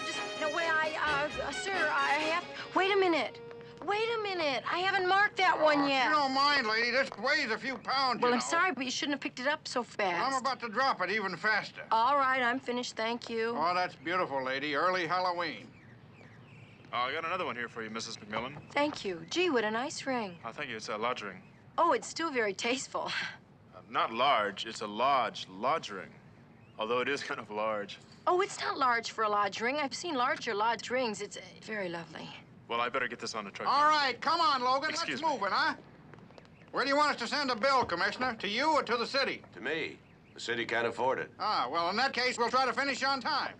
Just, no, wait, sir, I have... Wait a minute. Wait a minute. I haven't marked that one yet. You don't mind, lady. This weighs a few pounds, Well, you I'm know. sorry, but you shouldn't have picked it up so fast. Well, I'm about to drop it even faster. All right, I'm finished, thank you. Oh, that's beautiful, lady. Early Halloween. I got another one here for you, Mrs. McMillan. Thank you. Gee, what a nice ring. Thank you. It's a lodge ring. Oh, it's still very tasteful. Not large. It's a lodge ring. Although it is kind of large. Oh, it's not large for a lodge ring. I've seen larger lodge rings. It's very lovely. Well, I better get this on the truck. All right, come on, Logan. Excuse Let's me. move it, huh? Where do you want us to send a bill, Commissioner? To you or to the city? To me. The city can't afford it. Ah, well, in that case, we'll try to finish on time.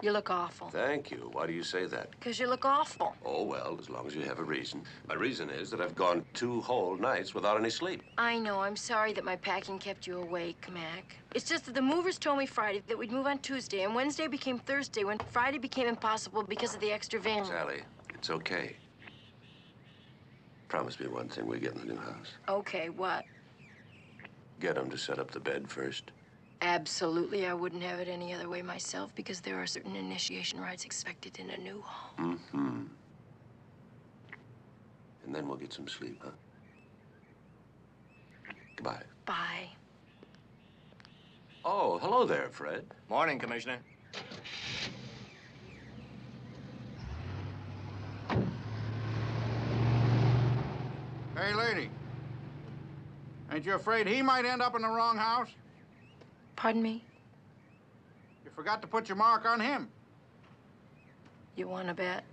You look awful. Thank you. Why do you say that? Because you look awful. Oh, well, as long as you have a reason. My reason is that I've gone 2 whole nights without any sleep. I know. I'm sorry that my packing kept you awake, Mac. It's just that the movers told me Friday that we'd move on Tuesday, and Wednesday became Thursday when Friday became impossible because of the extra van. Sally, it's okay. Promise me one thing we get in the new house. Okay, what? Get them to set up the bed first. Absolutely. I wouldn't have it any other way myself because there are certain initiation rites expected in a new home. Mm-hmm. And then we'll get some sleep, huh? Goodbye. Bye. Oh, hello there, Fred. Morning, Commissioner. Hey, lady. Ain't you afraid he might end up in the wrong house? Pardon me? You forgot to put your mark on him. You want to bet?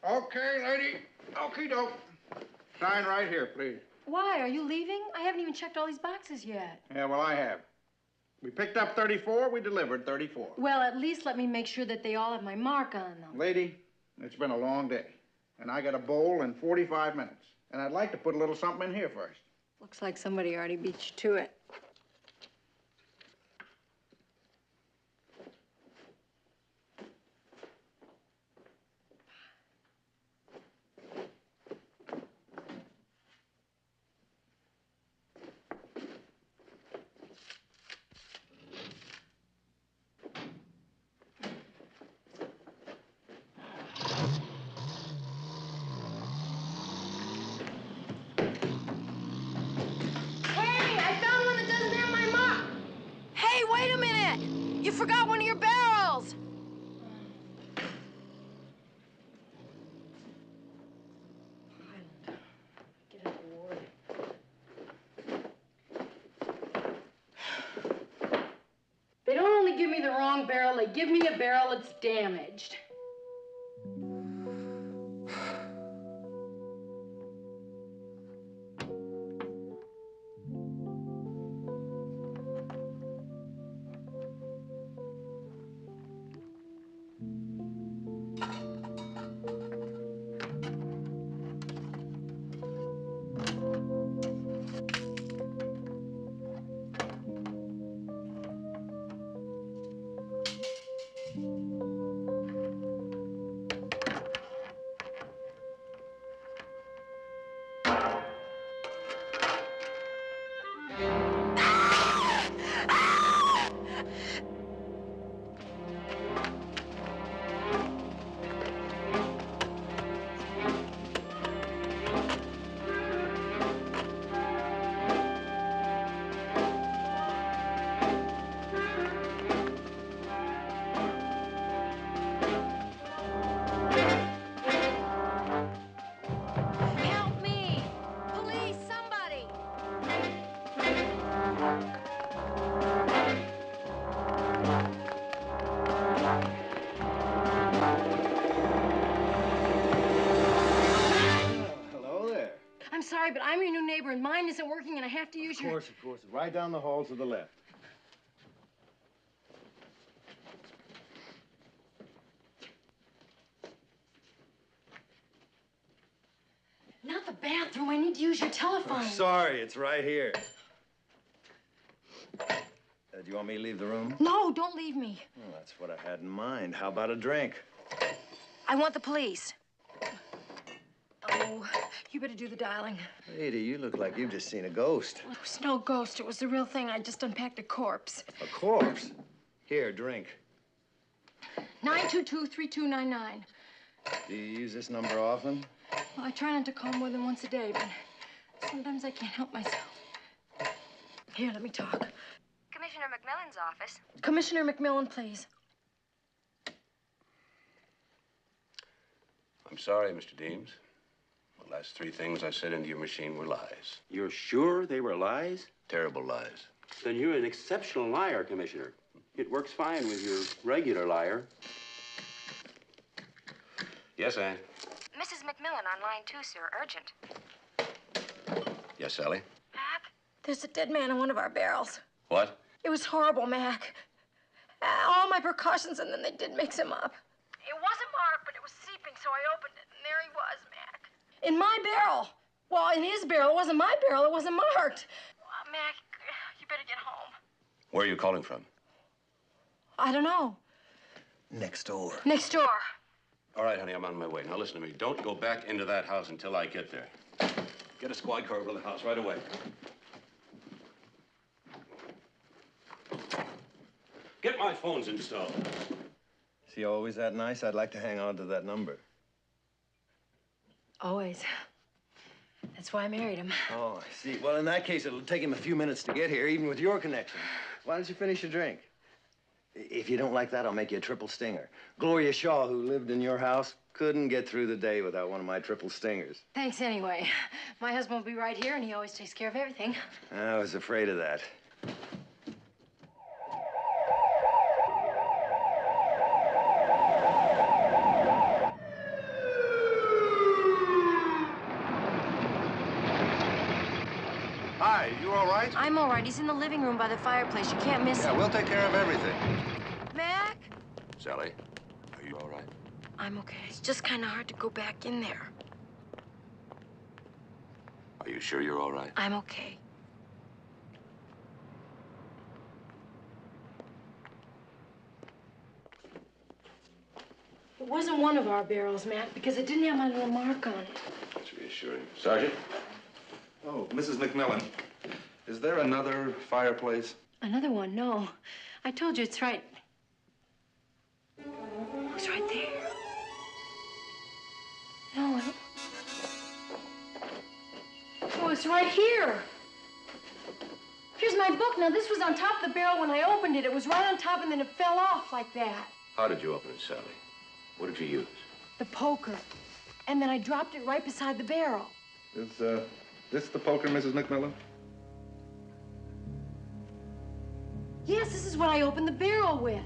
Okay, lady. Okey-doke. Sign right here, please. Why? Are you leaving? I haven't even checked all these boxes yet. Yeah, well, I have. We picked up 34, we delivered 34. Well, at least let me make sure that they all have my mark on them. Lady, it's been a long day, and I got a bowl in 45 minutes. And I'd like to put a little something in here first. Looks like somebody already beat you to it. Hey, wait a minute! You forgot one of your barrels! Get in the ward. They don't only give me the wrong barrel, they give me a barrel that's damaged. sorry, but I'm your new neighbor, and mine isn't working, and I have to use your... Of course. Right down the hall to the left. Not the bathroom. I need to use your telephone. Oh, sorry, it's right here. Do you want me to leave the room? No, don't leave me. Well, that's what I had in mind. How about a drink? I want the police. Oh, you better do the dialing. Lady, you look like you've just seen a ghost. It was no ghost. It was the real thing. I just unpacked a corpse. A corpse? Here, drink. 922-3299. Do you use this number often? Well, I try not to call more than once a day, but sometimes I can't help myself. Here, let me talk. Commissioner McMillan's office. Commissioner McMillan, please. I'm sorry, Mr. Deems. The last three things I said into your machine were lies. You're sure they were lies? Terrible lies. Then you're an exceptional liar, Commissioner. It works fine with your regular liar. Yes, Anne? Mrs. McMillan on line 2, sir. Urgent. Yes, Sally? Mac, there's a dead man in one of our barrels. What? It was horrible, Mac. All my precautions, and then they did mix him up. It wasn't marked, but it was seeping, so I opened it, and there he was, Mac. In my barrel. Well, in his barrel. It wasn't my barrel. It wasn't marked. Mac, you better get home. Where are you calling from? I don't know. Next door. Next door. All right, honey, I'm on my way. Now, listen to me. Don't go back into that house until I get there. Get a squad car over to the house right away. Get my phones installed. Is he always that nice? I'd like to hang on to that number. Always. That's why I married him. Oh, I see. Well, in that case, it'll take him a few minutes to get here, even with your connection. Why don't you finish your drink? If you don't like that, I'll make you a triple stinger. Gloria Shaw, who lived in your house, couldn't get through the day without one of my triple stingers. Thanks anyway. My husband will be right here, and he always takes care of everything. I was afraid of that. Hi, you all right? I'm all right. He's in the living room by the fireplace. You can't miss him. We'll take care of everything. Mac? Sally, are you all right? I'm okay. It's just kind of hard to go back in there. Are you sure you're all right? I'm okay. It wasn't one of our barrels, Mac, because it didn't have my little mark on it. That's reassuring. Sergeant? Oh, Mrs. McMillan, is there another fireplace? Another one? No. I told you it's right. It's right there. No, Oh, it's right here. Here's my book. Now, this was on top of the barrel when I opened it. It was right on top, and then it fell off like that. How did you open it, Sally? What did you use? The poker. And then I dropped it right beside the barrel. Is this the poker, Mrs. McMillan? Yes, this is what I opened the barrel with.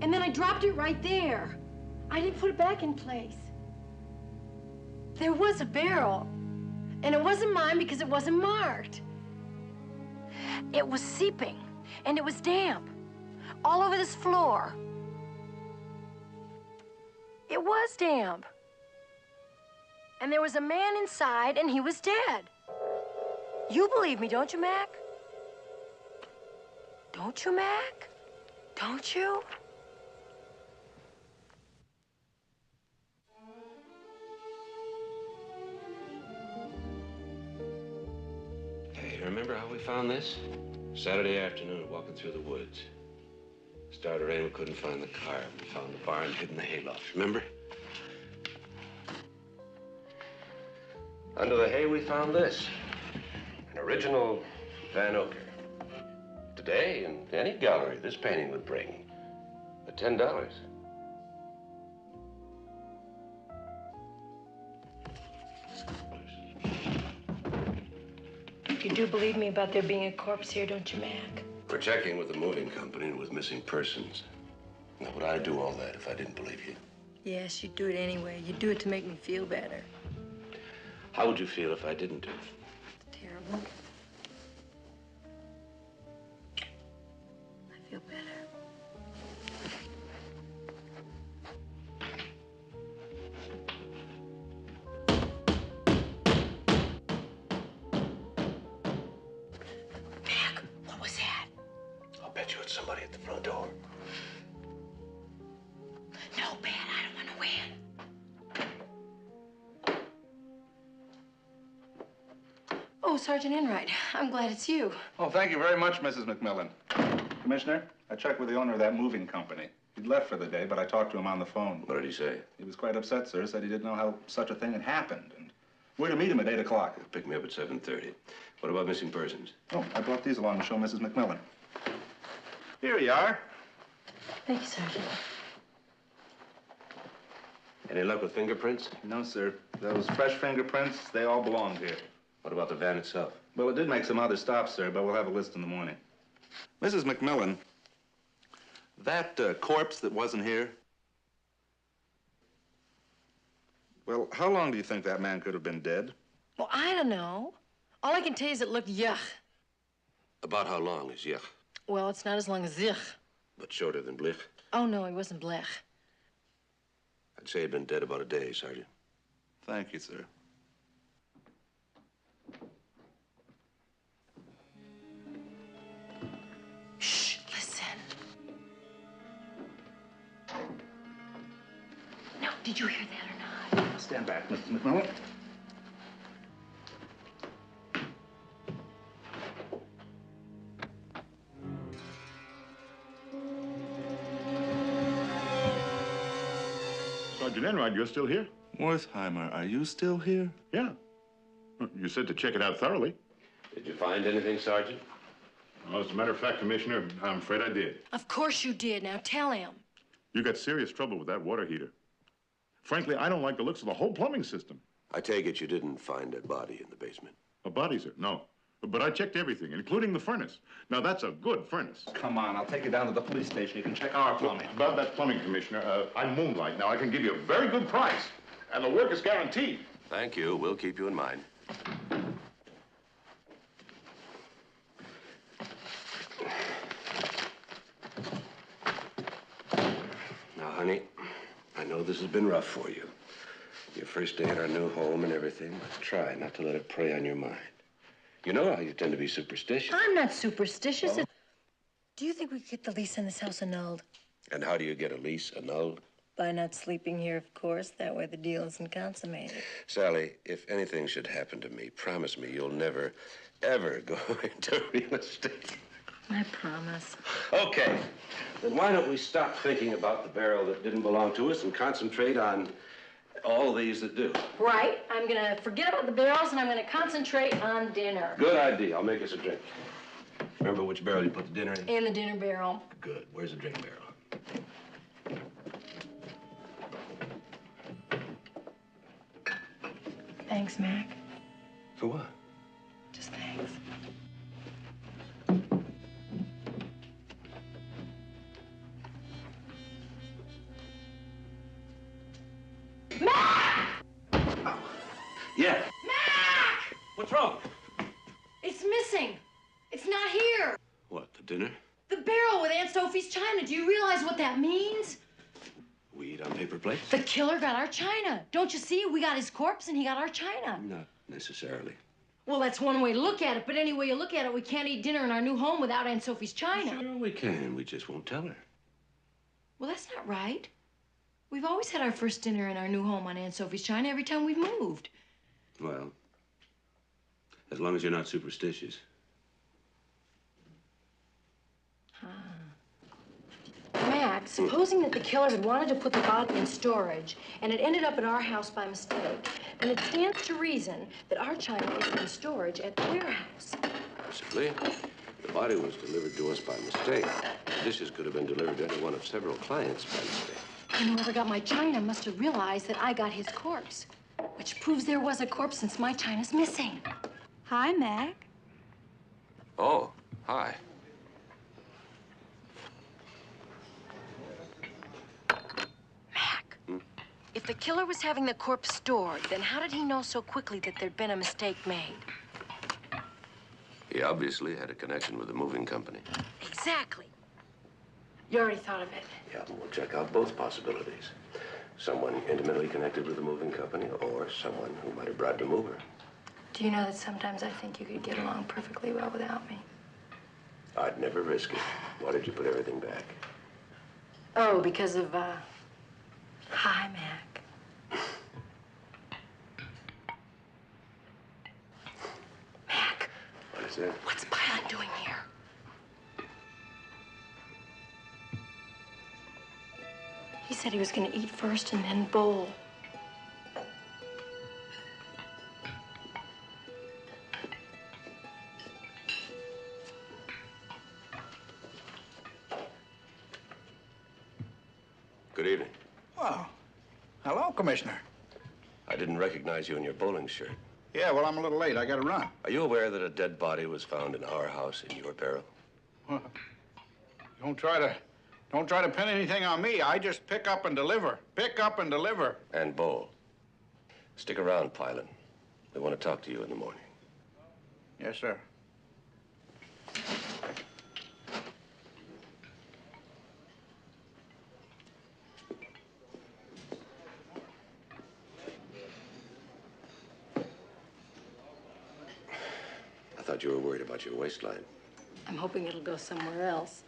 And then I dropped it right there. I didn't put it back in place. There was a barrel. And it wasn't mine because it wasn't marked. It was seeping, and it was damp. All over this floor. It was damp. And there was a man inside, and he was dead. You believe me, don't you, Mac? Don't you, Mac? Don't you? Hey, remember how we found this? Saturday afternoon, walking through the woods. Started rain, we couldn't find the car. We found the barn hid in the hayloft, remember? Under the hay, we found this. An original Van Ocker. Today, in any gallery, this painting would bring $10. You do believe me about there being a corpse here, don't you, Mac? We're checking with the moving company and with missing persons. Now, would I do all that if I didn't believe you? Yes, you'd do it anyway. You'd do it to make me feel better. How would you feel if I didn't do it? Terrible. I feel better. Mac, what was that? I'll bet you it's somebody at the front door. No, Ben, I don't want to win. Oh, Sergeant Enright, I'm glad it's you. Oh, thank you very much, Mrs. McMillan. Commissioner, I checked with the owner of that moving company. He'd left for the day, but I talked to him on the phone. What did he say? He was quite upset, sir. Said he didn't know how such a thing had happened. And we're to meet him at 8 o'clock. Pick me up at 7:30. What about missing persons? Oh, I brought these along to show Mrs. McMillan. Here you are. Thank you, Sergeant. Any luck with fingerprints? No, sir. Those fresh fingerprints, they all belonged here. What about the van itself? Well, it did make some other stops, sir, but we'll have a list in the morning. Mrs. McMillan, that corpse that wasn't here, well, how long do you think that man could have been dead? Well, I don't know. All I can tell you is it looked yuck. About how long is yuck? Well, it's not as long as zich. But shorter than blich? Oh, no, he wasn't blech. I'd say he'd been dead about a day, Sergeant. Thank you, sir. Shh, listen. No, did you hear that or not? Stand back, Mrs. McMillan. Sergeant Enright, you're still here? Wertheimer, are you still here? Yeah. You said to check it out thoroughly. Did you find anything, Sergeant? Well, as a matter of fact, Commissioner, I'm afraid I did. Of course you did. Now tell him. You got serious trouble with that water heater. Frankly, I don't like the looks of the whole plumbing system. I take it you didn't find a body in the basement. A body, sir? No. But I checked everything, including the furnace. Now, that's a good furnace. Come on, I'll take you down to the police station. You can check our plumbing. About that plumbing, Commissioner, I'm Moonlight. Now, I can give you a very good price, and the work is guaranteed. Thank you. We'll keep you in mind. Now, honey, I know this has been rough for you. Your first day at our new home and everything, but try not to let it prey on your mind. You know how you tend to be superstitious. I'm not superstitious. Do you think we could get the lease on this house annulled? And how do you get a lease annulled? By not sleeping here, of course. That way the deal isn't consummated. Sally, if anything should happen to me, promise me you'll never, ever go into real estate. I promise. Okay, then why don't we stop thinking about the barrel that didn't belong to us and concentrate on all these that do? Right. I'm gonna forget about the barrels and I'm gonna concentrate on dinner. Good idea. I'll make us a drink. Remember which barrel you put the dinner in? In the dinner barrel. Good. Where's the drink barrel? Thanks, Mac. For what? Just thanks. Yeah. Mac! What's wrong? It's missing. It's not here. What, the dinner? The barrel with Aunt Sophie's china. Do you realize what that means? We eat on paper plates? The killer got our china. Don't you see? We got his corpse and he got our china. Not necessarily. Well, that's one way to look at it, but any way you look at it, we can't eat dinner in our new home without Aunt Sophie's china. Sure we can. We just won't tell her. Well, that's not right. We've always had our first dinner in our new home on Aunt Sophie's china every time we've moved. Well, as long as you're not superstitious. Mac, supposing that the killer had wanted to put the body in storage and it ended up at our house by mistake, then it stands to reason that our china is in storage at the warehouse. Possibly. The body was delivered to us by mistake. Dishes could have been delivered to any one of several clients by mistake. And whoever got my china must have realized that I got his corpse, which proves there was a corpse since my china's missing. Hi, Mac. Oh, hi. Mac, If the killer was having the corpse stored, then how did he know so quickly that there'd been a mistake made? He obviously had a connection with the moving company. Exactly. You already thought of it. Yeah, we'll check out both possibilities. Someone intimately connected with the moving company, or someone who might have bribed a mover. Do you know that sometimes I think you could get along perfectly well without me? I'd never risk it. Why did you put everything back? Oh, because of, hi, Mac. Mac. What is it? What's Pilot doing here? He said he was going to eat first and then bowl. Good evening. Well, hello, Commissioner. I didn't recognize you in your bowling shirt. Yeah, well, I'm a little late. I gotta run. Are you aware that a dead body was found in our house in your barrel? Don't try to pin anything on me. I just pick up and deliver. Pick up and deliver. And bowl. Stick around, Pilot. We want to talk to you in the morning. Yes, sir. I thought you were worried about your waistline. I'm hoping it'll go somewhere else.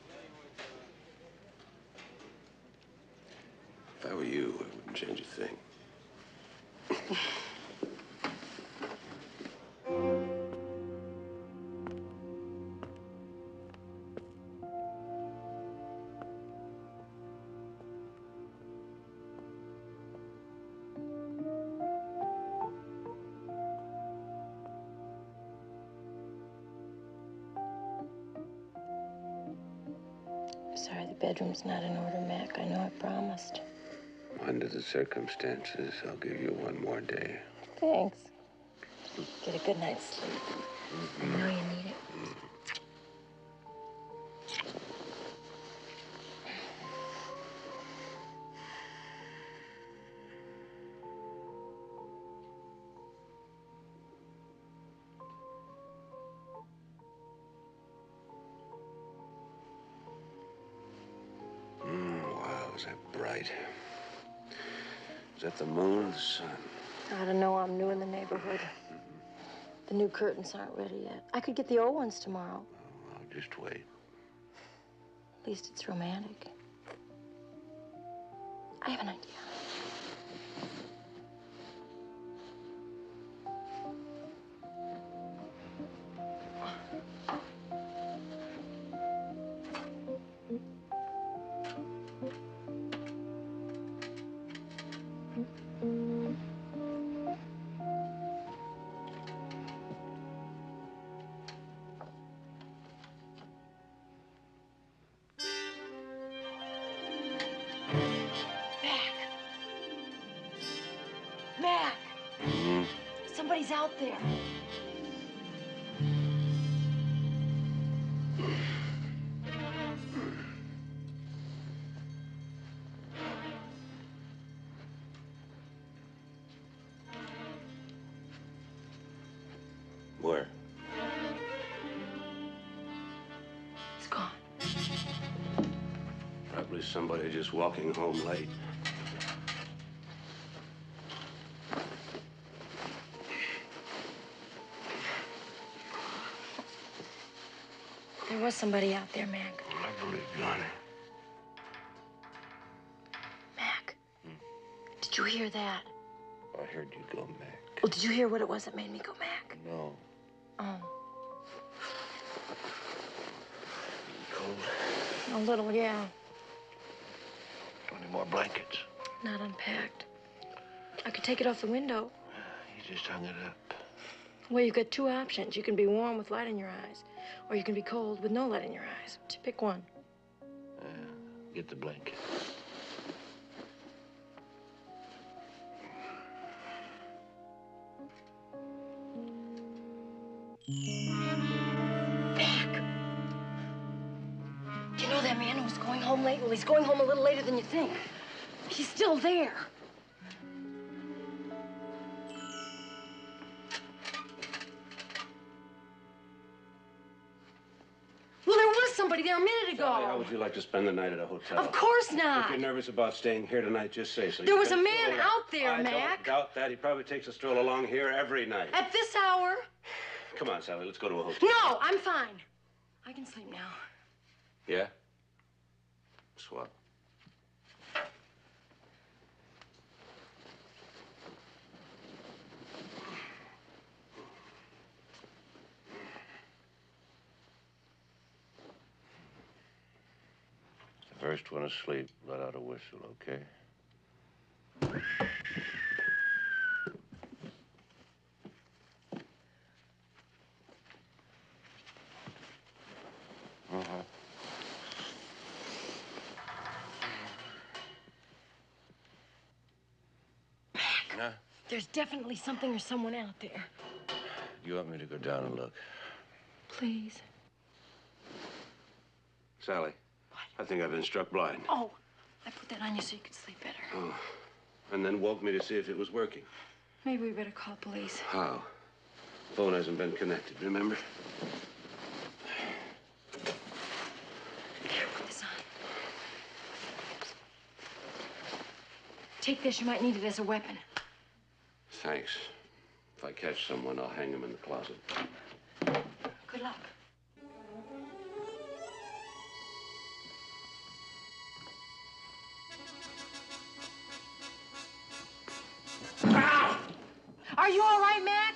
If I were you, I wouldn't change a thing. Sorry, the bedroom's not in order, Mac. I know I promised. Under the circumstances, I'll give you one more day. Thanks. Get a good night's sleep. I know you need it. Wow, is that bright? Is that the moon or the sun? I don't know. I'm new in the neighborhood. The new curtains aren't ready yet. I could get the old ones tomorrow. Oh, I'll just wait. At least it's romantic. I have an idea. Mac! Somebody's out there. Where? He's gone. Probably somebody just walking home late. There was somebody out there, Mac. I believe you, honey. Mac, did you hear that? I heard you go, Mac. Well, did you hear what it was that made me go Mac? No. Oh, Cold? a little, yeah. Any more blankets? Not unpacked. I could take it off the window. You just hung it up. Well, you've got two options. You can be warm with light in your eyes, or you can be cold with no light in your eyes. Just pick one. Get the blanket. Mac! Do you know that man who was going home late? Well, he's going home a little later than you think. He's still there. somebody there a minute ago. Sally, how would you like to spend the night at a hotel? Of course not. If you're nervous about staying here tonight, just say so. There was a man out there, I Mac. don't doubt that. He probably takes a stroll along here every night. At this hour? Come on, Sally, let's go to a hotel. No, I'm fine. I can sleep now. Yeah? Swell. The first one asleep, let out a whistle, okay? Mac, there's definitely something or someone out there. You want me to go down and look? Please. Sally. What? I think I've been struck blind. Oh, I put that on you so you could sleep better. Oh. And then woke me to see if it was working. Maybe we better call police. How? Phone hasn't been connected, remember? Here, put this on. Take this. You might need it as a weapon. Thanks. If I catch someone, I'll hang him in the closet. Good luck. Ow! Are you all right, Mac?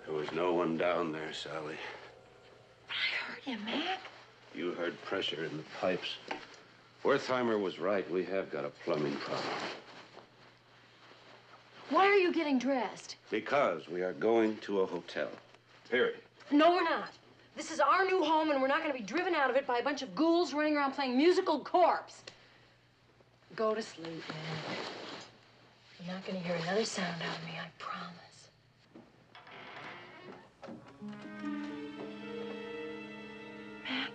There was no one down there, Sally. But I heard you, Mac. You heard pressure in the pipes. Wertheimer was right. We have got a plumbing problem. Why are you getting dressed? Because we are going to a hotel. Period. No, we're not. This is our new home, and we're not going to be driven out of it by a bunch of ghouls running around playing musical corpse. Go to sleep, man. You're not going to hear another sound out of me, I promise. Mac?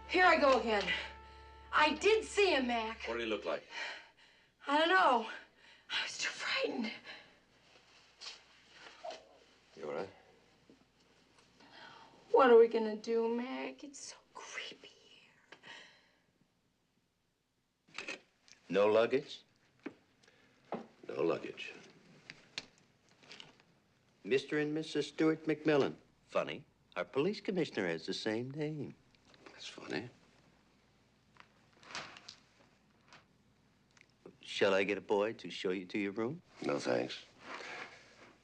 Here I go again. I did see him, Mac. What did he look like? I don't know. I was too frightened. You all right? What are we gonna do, Mac? It's so creepy here. No luggage? No luggage. Mr. and Mrs. Stuart McMillan. Funny. Our police commissioner has the same name. That's funny. Shall I get a boy to show you to your room? No, thanks.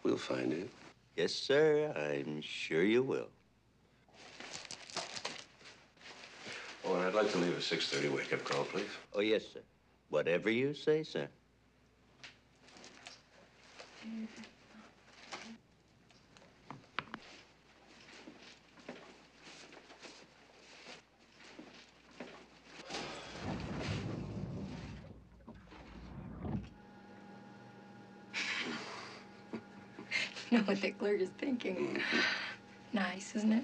We'll find it. Yes, sir. I'm sure you will. Oh, and I'd like to leave a 6:30 wake-up call, please. Oh, yes, sir. Whatever you say, sir. know what that clerk is thinking. Nice, isn't it?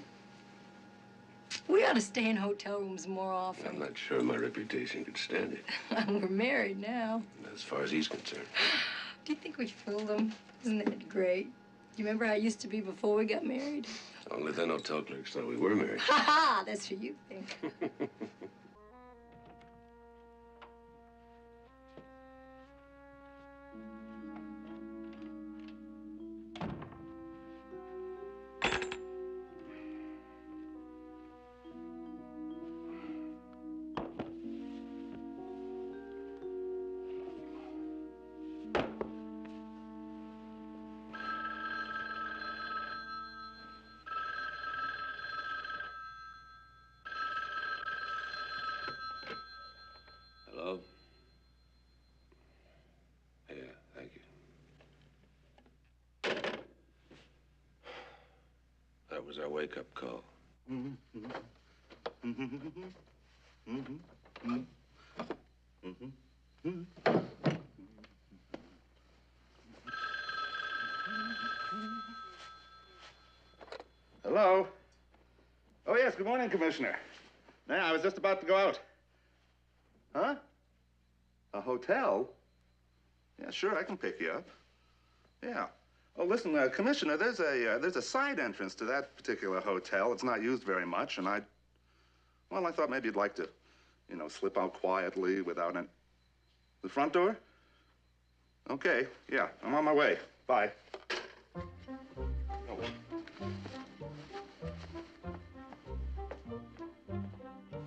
We ought to stay in hotel rooms more often. I'm not sure my reputation could stand it. We're married now. As far as he's concerned. Do you think we fooled him? Isn't that great? Do you remember how I used to be before we got married? Only then hotel clerks thought we were married. Ha ha! That's what you think. Hello? Yeah, thank you. That was our wake-up call. Hello? Oh, yes, good morning, Commissioner. Now, I was just about to go out. Huh? A hotel? Yeah, sure, I can pick you up. Yeah. Oh, listen, Commissioner, there's a side entrance to that particular hotel. It's not used very much, and I thought maybe you'd like to, you know, slip out quietly without any... The front door? Okay, yeah, I'm on my way. Bye.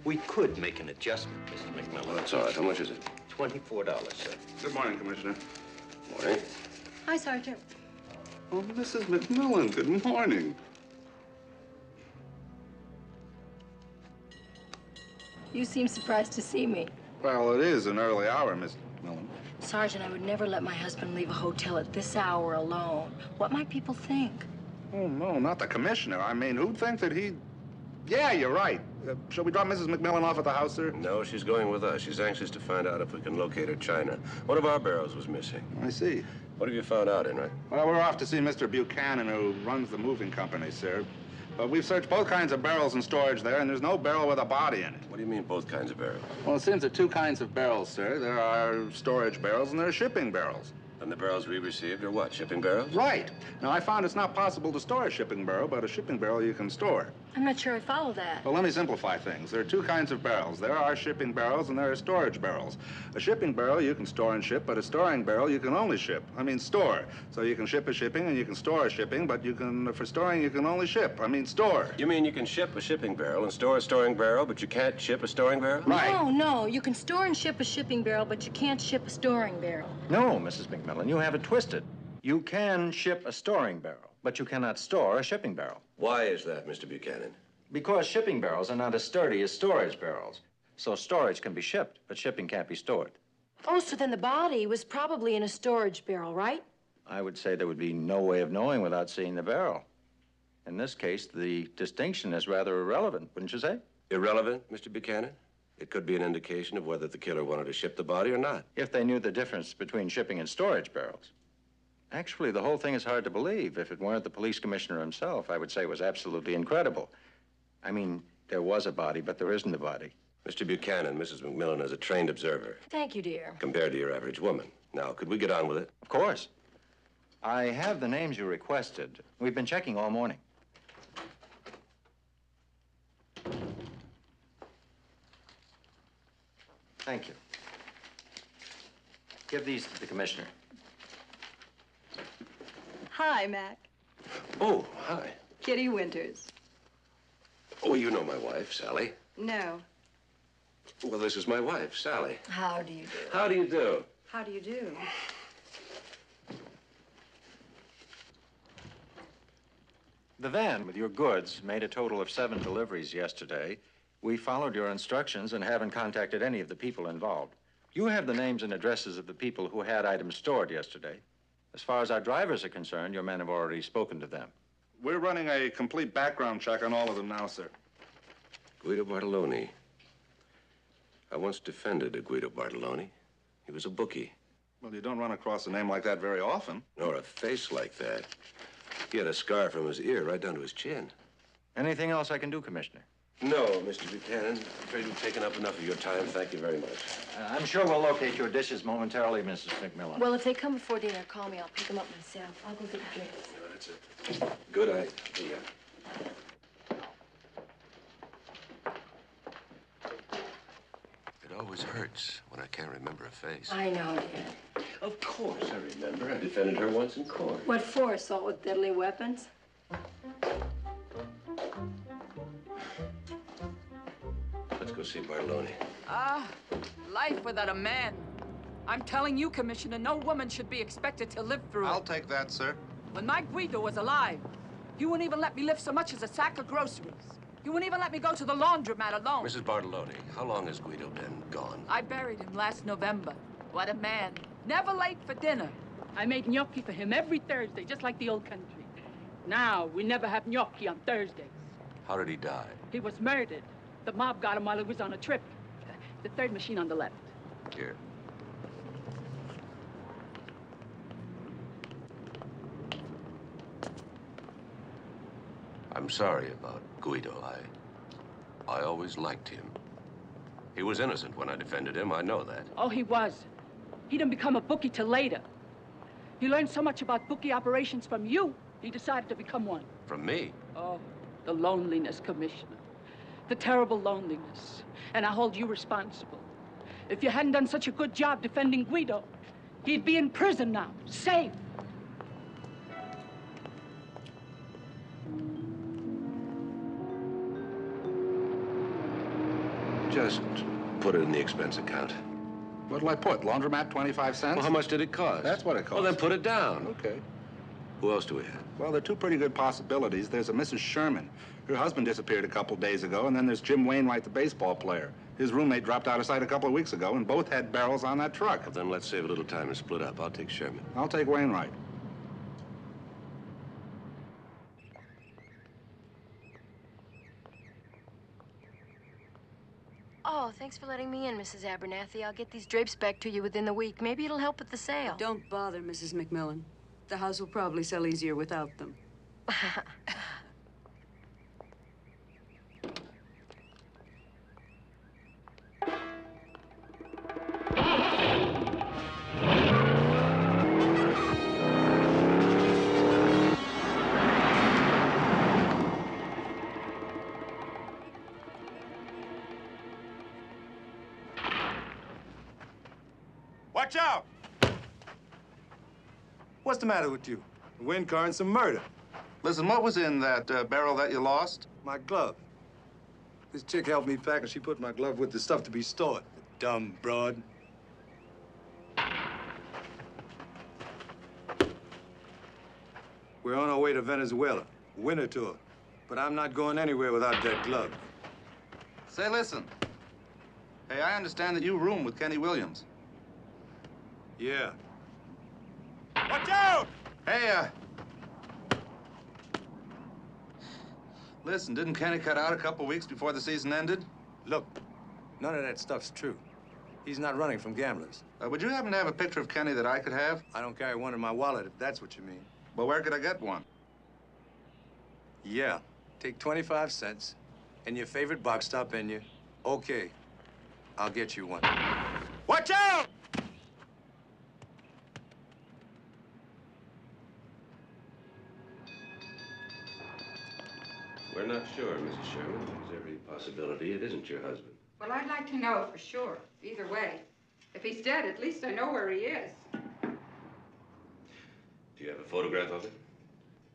We could make an adjustment, Mr. McMillan. That's all right. How much is it? $24, sir. Good morning, Commissioner. Morning. Hi, Sergeant. Oh, Mrs. McMillan, good morning. You seem surprised to see me. Well, it is an early hour, Miss McMillan. Sergeant, I would never let my husband leave a hotel at this hour alone. What might people think? Oh, no, not the Commissioner. I mean, who'd think that he'd... Yeah, you're right. Shall we drop Mrs. McMillan off at the house, sir? No, she's going with us. She's anxious to find out if we can locate her china. One of our barrels was missing. I see. What have you found out, Enright? Well, we're off to see Mr. Buchanan, who runs the moving company, sir. But we've searched both kinds of barrels in storage there, and there's no barrel with a body in it. What do you mean, both kinds of barrels? Well, it seems there are two kinds of barrels, sir. There are storage barrels and there are shipping barrels. And the barrels we received are what, shipping barrels? Right. Now, I found it's not possible to store a shipping barrel, but a shipping barrel you can store. I'm not sure I follow that. Well, let me simplify things. There are two kinds of barrels. There are shipping barrels and there are storage barrels. A shipping barrel you can store and ship, but a storing barrel you can only store. So you can ship a shipping and you can store a shipping, but for storing, you can only ship. Store. You mean you can ship a shipping barrel and store a storing barrel, but you can't ship a storing barrel? Right. No. You can store and ship a shipping barrel, but you can't ship a storing barrel. No, Mrs. McMillan, you have it twisted. You can ship a storing barrel, but you cannot store a shipping barrel. Why is that, Mr. Buchanan? Because shipping barrels are not as sturdy as storage barrels. So storage can be shipped, but shipping can't be stored. Oh, so then the body was probably in a storage barrel, right? I would say there would be no way of knowing without seeing the barrel. In this case, the distinction is rather irrelevant, wouldn't you say? Irrelevant, Mr. Buchanan? It could be an indication of whether the killer wanted to ship the body or not. If they knew the difference between shipping and storage barrels. Actually, the whole thing is hard to believe. If it weren't the police commissioner himself, I would say it was absolutely incredible. I mean, there was a body, but there isn't a body. Mr. Buchanan, Mrs. McMillan is a trained observer. Thank you, dear. Compared to your average woman. Now, could we get on with it? Of course. I have the names you requested. We've been checking all morning. Thank you. Give these to the commissioner. Hi, Mac. Oh, hi. Kitty Winters. Oh, you know my wife, Sally. No. Well, this is my wife, Sally. How do you do? How do you do? How do you do? The van with your goods made a total of 7 deliveries yesterday. We followed your instructions and haven't contacted any of the people involved. You have the names and addresses of the people who had items stored yesterday. As far as our drivers are concerned, your men have already spoken to them. We're running a complete background check on all of them now, sir. Guido Bartoloni. I once defended a Guido Bartoloni. He was a bookie. Well, you don't run across a name like that very often. Nor a face like that. He had a scar from his ear right down to his chin. Anything else I can do, Commissioner? No, Mr. Buchanan. I'm afraid we've taken up enough of your time. Thank you very much. I'm sure we'll locate your dishes momentarily, Mrs. McMillan. Well, if they come before dinner, call me. I'll pick them up myself. I'll go get the drinks. No, that's a good idea. It always hurts when I can't remember a face. I know, dear. Of course I remember. I defended her once in court. What for? Assault with deadly weapons? Let's go see Bartolone. Life without a man. I'm telling you, Commissioner, no woman should be expected to live through I'll it. take that, sir. When my Guido was alive, he wouldn't even let me lift so much as a sack of groceries. He wouldn't even let me go to the laundromat alone. Mrs. Bartolone, how long has Guido been gone? I buried him last November. What a man. Never late for dinner. I made gnocchi for him every Thursday, just like the old country. Now, we never have gnocchi on Thursdays. How did he die? He was murdered. The mob got him while he was on a trip. The third machine on the left. Here. I'm sorry about Guido. I always liked him. He was innocent when I defended him, I know that. Oh, he was. He didn't become a bookie till later. He learned so much about bookie operations from you, he decided to become one. From me? Oh, the loneliness, Commissioner. The terrible loneliness. And I hold you responsible. If you hadn't done such a good job defending Guido, he'd be in prison now, safe. Just put it in the expense account. What'll I put? Laundromat, 25 cents? Well, how much did it cost? That's what it cost. Well, then put it down. Okay. Who else do we have? Well, there are two pretty good possibilities. There's a Mrs. Sherman. Her husband disappeared a couple days ago, and then there's Jim Wainwright, the baseball player. His roommate dropped out of sight a couple of weeks ago, and both had barrels on that truck. Well, then let's save a little time and split up. I'll take Sherman. I'll take Wainwright. Oh, thanks for letting me in, Mrs. Abernathy. I'll get these drapes back to you within the week. Maybe it'll help with the sale. Don't bother, Mrs. McMillan. The house will probably sell easier without them. Watch out! What's the matter with you? A wind car and some murder. Listen, what was in that barrel that you lost? My glove. This chick helped me pack, and she put my glove with the stuff to be stored. The dumb broad. We're on our way to Venezuela, winter tour. But I'm not going anywhere without that glove. Say, listen. Hey, I understand that you room with Kenny Williams. Yeah. Watch out! Hey, listen, didn't Kenny cut out a couple weeks before the season ended? Look, none of that stuff's true. He's not running from gamblers. Would you happen to have a picture of Kenny that I could have? I don't carry one in my wallet, if that's what you mean. Well, where could I get one? Yeah. Take 25 cents and your favorite box top in you. Okay. I'll get you one. Watch out! We're not sure, Mrs. Sherman. There's every possibility it isn't your husband. Well, I'd like to know for sure, either way. If he's dead, at least I know where he is. Do you have a photograph of him?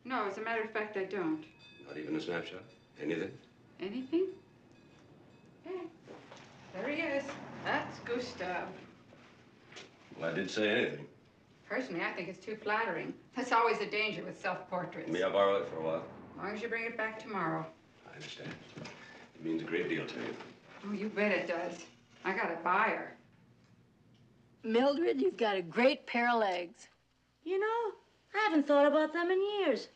No, as a matter of fact, I don't. Not even a snapshot? Anything? Anything? Hey, there he is. That's Gustav. Well, I did say anything. Personally, I think it's too flattering. That's always a danger with self-portraits. May I borrow it for a while? As long as you bring it back tomorrow. I understand. It means a great deal to you. Oh, you bet it does. I got a buyer. Mildred, you've got a great pair of legs. You know, I haven't thought about them in years.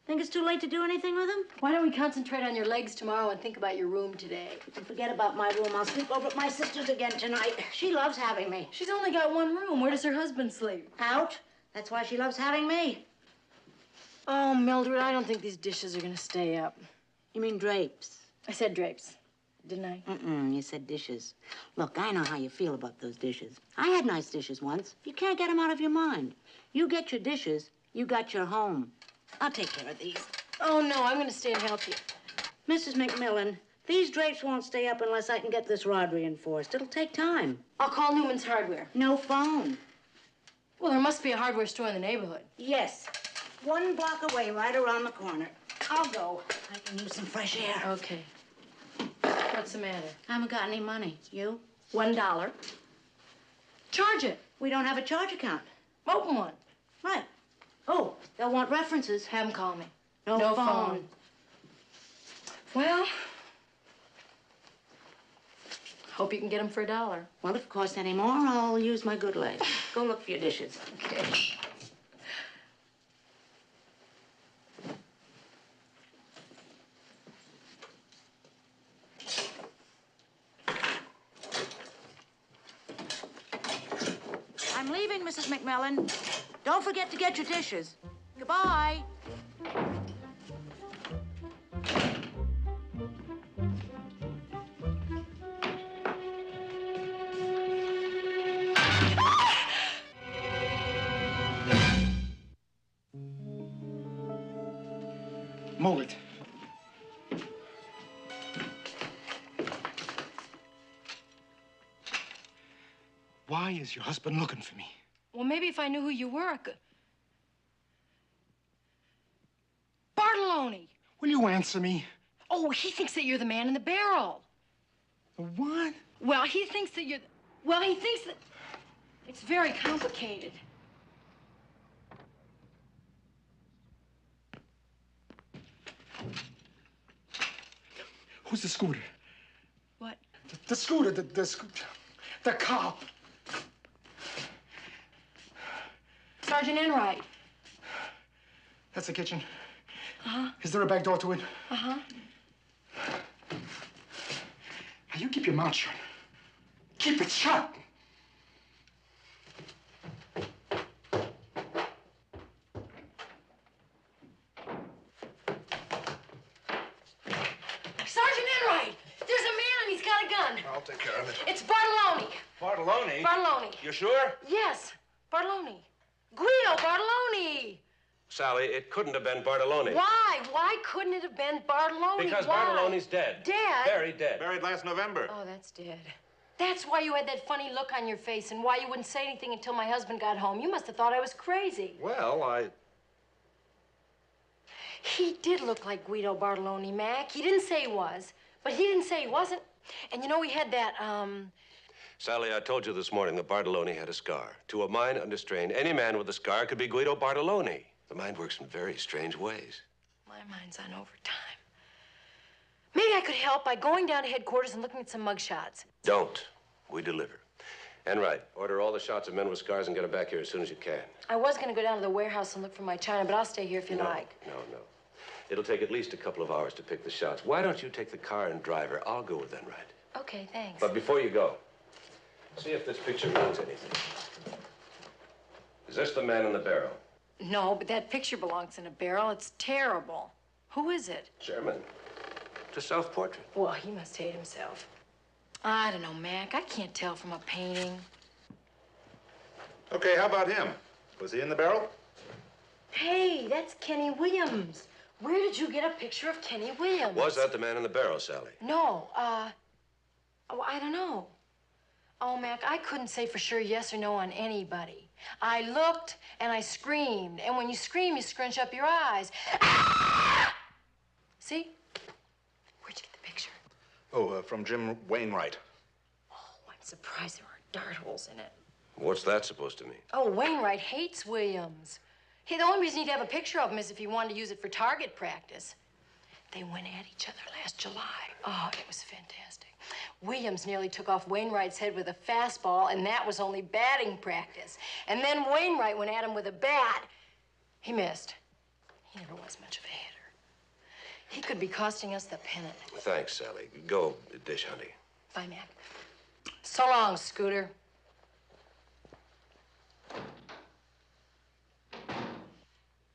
Think it's too late to do anything with them? Why don't we concentrate on your legs tomorrow and think about your room today? And forget about my room. I'll sleep over at my sister's again tonight. She loves having me. She's only got one room. Where does her husband sleep? Out. That's why she loves having me. Oh, Mildred, I don't think these dishes are gonna stay up. You mean drapes? I said drapes, didn't I? You said dishes. Look, I know how you feel about those dishes. I had nice dishes once. You can't get them out of your mind. You get your dishes, you got your home. I'll take care of these. Oh, no, I'm gonna stay and help you. Mrs. McMillan, these drapes won't stay up unless I can get this rod reinforced. It'll take time. I'll call Newman's Hardware. No phone. Well, there must be a hardware store in the neighborhood. Yes. 1 block away, right around the corner. I'll go. I can use some fresh air. Okay. What's the matter? I haven't got any money. You? $1. Charge it. We don't have a charge account. Open one. Right. Oh, they'll want references. Have them call me. No phone. Well, hope you can get them for $1. Well, if it costs any more, I'll use my good leg. Go look for your dishes. Okay. I'm leaving, Mrs. McMillan. Don't forget to get your dishes. Goodbye. Move it. Why is your husband looking for me? Well, maybe if I knew who you were, I could... Bartolone! Will you answer me? Oh, he thinks that you're the man in the barrel. The what? Well, he thinks that you're... Well, he thinks that... It's very complicated. Who's the scooter? What? The scooter, the cop. Sergeant Enright. That's the kitchen. Uh-huh. Is there a back door to it? Uh-huh. Now, you keep your mouth shut. Keep it shut! Sergeant Enright! There's a man and he's got a gun. I'll take care of it. It's Bartolone. Bartolone? Bartolone. You sure? Yes, Bartolone. Guido Bartolone. Sally, it couldn't have been Bartolone. Why? Why couldn't it have been Bartolone? Because Why? Bartolone's dead. Dead? Very dead. Buried last November. Oh, that's dead. That's why you had that funny look on your face and why you wouldn't say anything until my husband got home. You must have thought I was crazy. Well, He did look like Guido Bartolone, Mac. He didn't say he was, but he didn't say he wasn't. And you know, we had that, Sally, I told you this morning that Bartolone had a scar. To a mind under strain, any man with a scar could be Guido Bartolone. The mind works in very strange ways. My mind's on overtime. Maybe I could help by going down to headquarters and looking at some mugshots. Don't. We deliver. Enright, order all the shots of men with scars and get them back here as soon as you can. I was going to go down to the warehouse and look for my china, but I'll stay here if you like. No. It'll take at least a couple of hours to pick the shots. Why don't you take the car and drive her? I'll go with Enright. Okay, thanks. But before you go, see if this picture means anything. Is this the man in the barrel? No, but that picture belongs in a barrel. It's terrible. Who is it? Sherman. It's a self-portrait. Well, he must hate himself. I don't know, Mac. I can't tell from a painting. okay, how about him? Was he in the barrel? Hey, that's Kenny Williams. Where did you get a picture of Kenny Williams? Was that the man in the barrel, Sally? No, oh, I don't know. Oh, Mac, I couldn't say for sure yes or no on anybody. I looked and I screamed. And when you scream, you scrunch up your eyes. Ah! See? Where'd you get the picture? Oh, from Jim Wainwright. Oh, I'm surprised there aren't dart holes in it. What's that supposed to mean? Oh, Wainwright hates Williams. The only reason he'd have a picture of him is if he wanted to use it for target practice. They went at each other last July. Oh, it was fantastic. Williams nearly took off Wainwright's head with a fastball, and that was only batting practice. And then Wainwright went at him with a bat. He missed. He never was much of a hitter. He could be costing us the pennant. Thanks, Sally. Go dish, honey. Bye, Mac. So long, Scooter.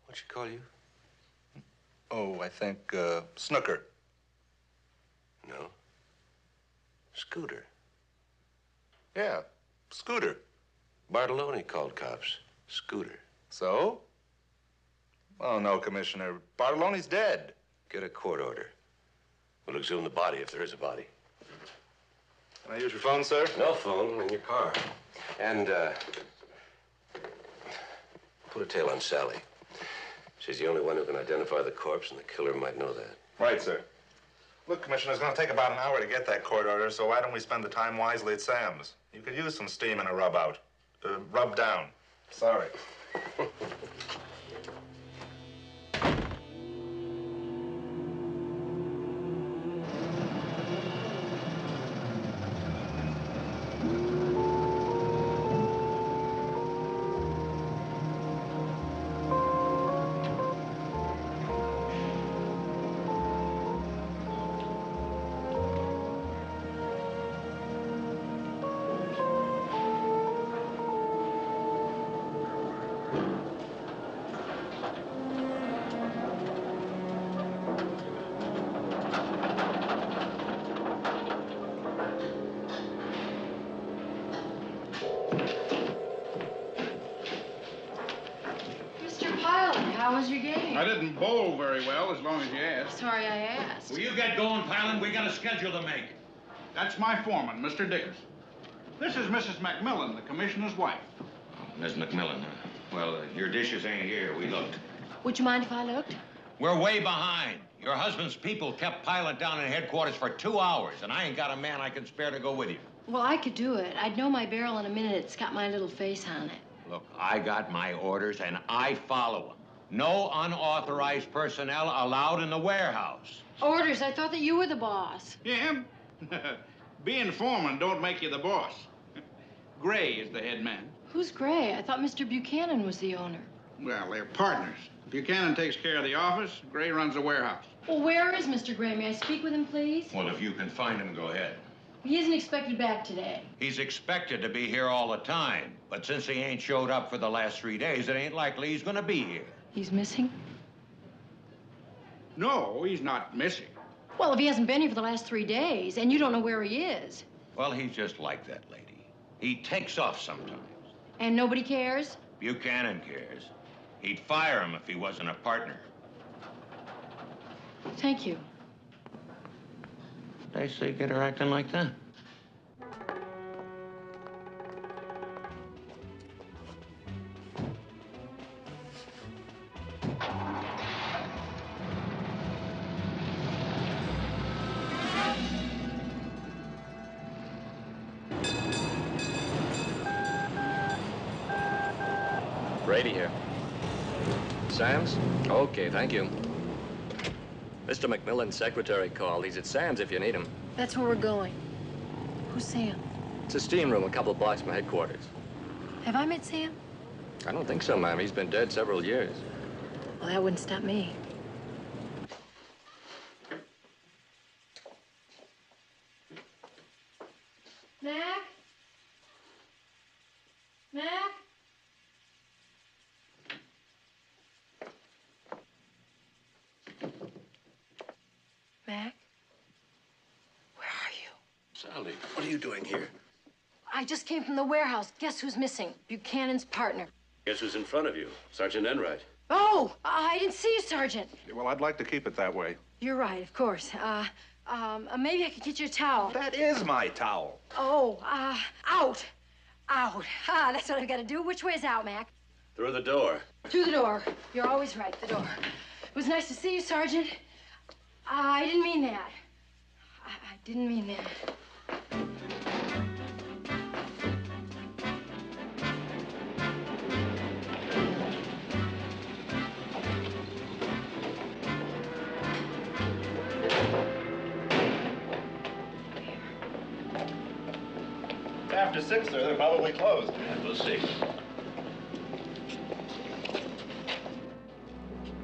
What'd she call you? Oh, I think, snooker. No. Scooter. Yeah, Scooter. Bartolone called cops. Scooter. So? Oh, no, Commissioner. Bartolone's dead. Get a court order. We'll exhume the body if there is a body. Can I use your phone, sir? No phone, in your car. And, put a tail on Sally. She's the only one who can identify the corpse, and the killer might know that. Right, sir. Look, Commissioner, it's going to take about an hour to get that court order, so why don't we spend the time wisely at Sam's? You could use some steam and a rub out. Rub down. Sorry. How was your game? I didn't bowl very well, as long as you asked. Sorry I asked. Will you get going, Pilot? We got a schedule to make. That's my foreman, Mr. Dickerson. This is Mrs. McMillan, the commissioner's wife. Miss McMillan. Well, your dishes ain't here. We looked. Would you mind if I looked? We're way behind. Your husband's people kept Pilot down in headquarters for 2 hours, and I ain't got a man I can spare to go with you. Well, I could do it. I'd know my barrel in a minute. It's got my little face on it. Look, I got my orders, and I follow them. No unauthorized personnel allowed in the warehouse. Orders? I thought that you were the boss. Yeah? Being foreman don't make you the boss. Gray is the head man. Who's Gray? I thought Mr. Buchanan was the owner. Well, they're partners. Buchanan takes care of the office. Gray runs the warehouse. Well, where is Mr. Gray? May I speak with him, please? Well, if you can find him, go ahead. He isn't expected back today. He's expected to be here all the time. But since he ain't showed up for the last 3 days, it ain't likely he's gonna be here. He's missing? No, he's not missing. Well, if he hasn't been here for the last 3 days, and you don't know where he is. Well, he's just like that lady. He takes off sometimes. And nobody cares? Buchanan cares. He'd fire him if he wasn't a partner. Thank you. They say get her acting like that. Brady here. Sam's? Okay, thank you. Mr. McMillan's secretary called. He's at Sam's if you need him. That's where we're going. Who's Sam? It's a steam room a couple of blocks from headquarters. Have I met Sam? I don't think so, ma'am. He's been dead several years. Well, that wouldn't stop me. Mac? Mac? Mac? Where are you? Sally, what are you doing here? I just came from the warehouse. Guess who's missing? Buchanan's partner. Guess who's in front of you? Sergeant Enright. Oh, I didn't see you, Sergeant. Well, I'd like to keep it that way. You're right, of course. Maybe I could get you a towel. That is my towel. Oh, out. Out. That's what I've got to do. Which way is out, Mac? Through the door. Through the door. You're always right, the door. It was nice to see you, Sergeant. I didn't mean that. I didn't mean that. After 6, sir, they're probably closed. Yeah, we'll see.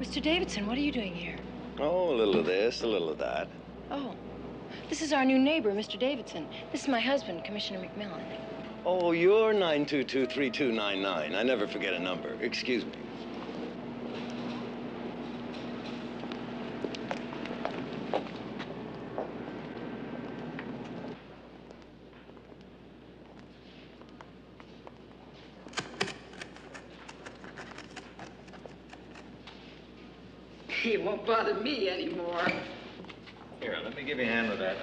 Mr. Davidson, what are you doing here? Oh, a little of this, a little of that. Oh, this is our new neighbor, Mr. Davidson. This is my husband, Commissioner McMillan. Oh, you're 922-3299. I never forget a number. Excuse me. He won't bother me anymore. Here, let me give you a hand with that.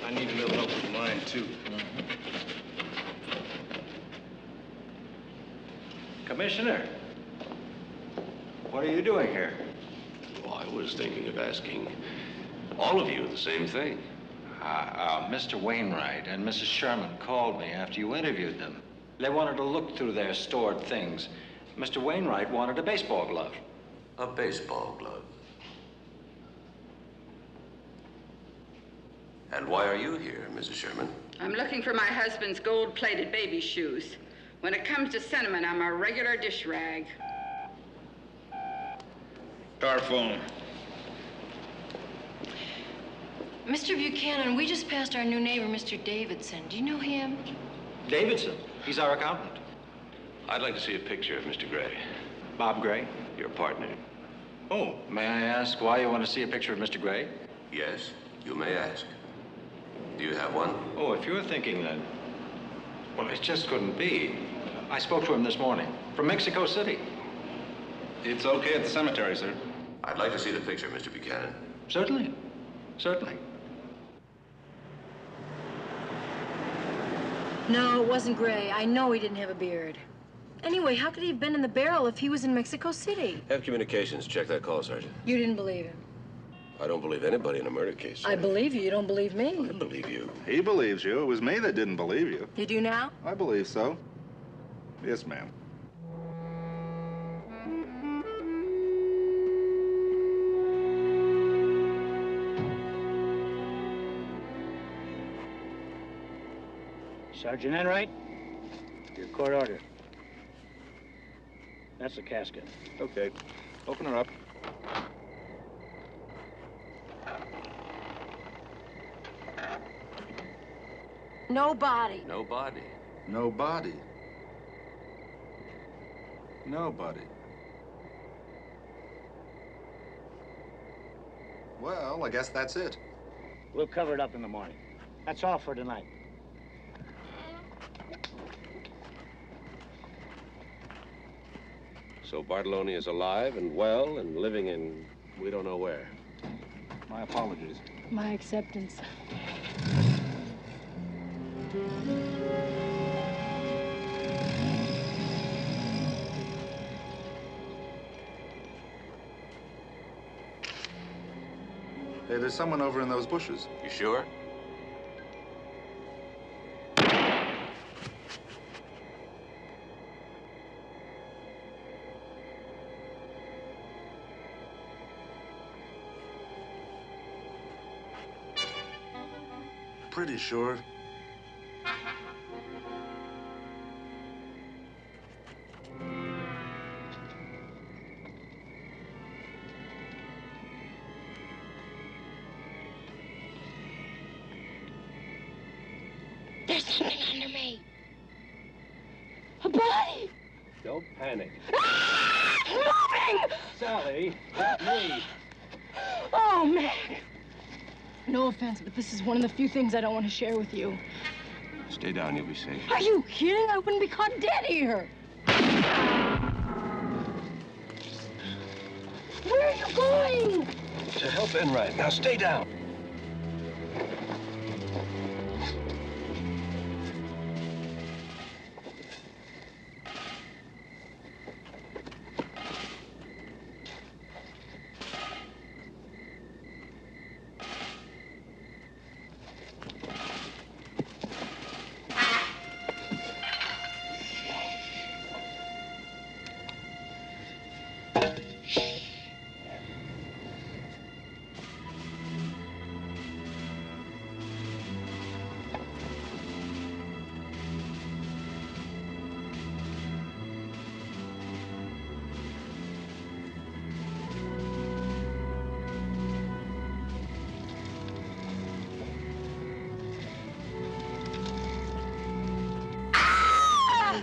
I need a little help with mine, too. Commissioner, what are you doing here? Well, I was thinking of asking all of you the same thing. Mr. Wainwright and Mrs. Sherman called me after you interviewed them. They wanted to look through their stored things. Mr. Wainwright wanted a baseball glove. A baseball glove. And why are you here, Mrs. Sherman? I'm looking for my husband's gold-plated baby shoes. When it comes to sentiment, I'm a regular dish rag. Car phone. Mr. Buchanan, we just passed our new neighbor, Mr. Davidson. Do you know him? Davidson. He's our accountant. I'd like to see a picture of Mr. Gray. Bob Gray? Your partner. Oh, may I ask why you want to see a picture of Mr. Gray? Yes, you may ask. Do you have one? Oh, if you're thinking that... Well, it just couldn't be. I spoke to him this morning, from Mexico City. It's okay at the cemetery, sir. I'd like to see the picture, Mr. Buchanan. Certainly. Certainly. No, it wasn't Gray. I know he didn't have a beard. Anyway, how could he have been in the barrel if he was in Mexico City? Have communications check that call, Sergeant. You didn't believe him. I don't believe anybody in a murder case. I believe you. You don't believe me. I believe you. He believes you. It was me that didn't believe you. You do now? I believe so. Yes, ma'am. Sergeant Enright, your court order. That's the casket. Okay. Open her up. No body. No body. No body. Nobody. Well, I guess that's it. We'll cover it up in the morning. That's all for tonight. So Bartolone is alive and well and living in we don't know where. My apologies. My acceptance. Hey, there's someone over in those bushes. You sure? Pretty sure. There's something under me. A body. Don't panic. Moving! Sally, not me. Oh, man. No offense, but this is one of the few things I don't want to share with you. Stay down, you'll be safe. Are you kidding? I wouldn't be caught dead here. Where are you going? To help Enright. Now stay down.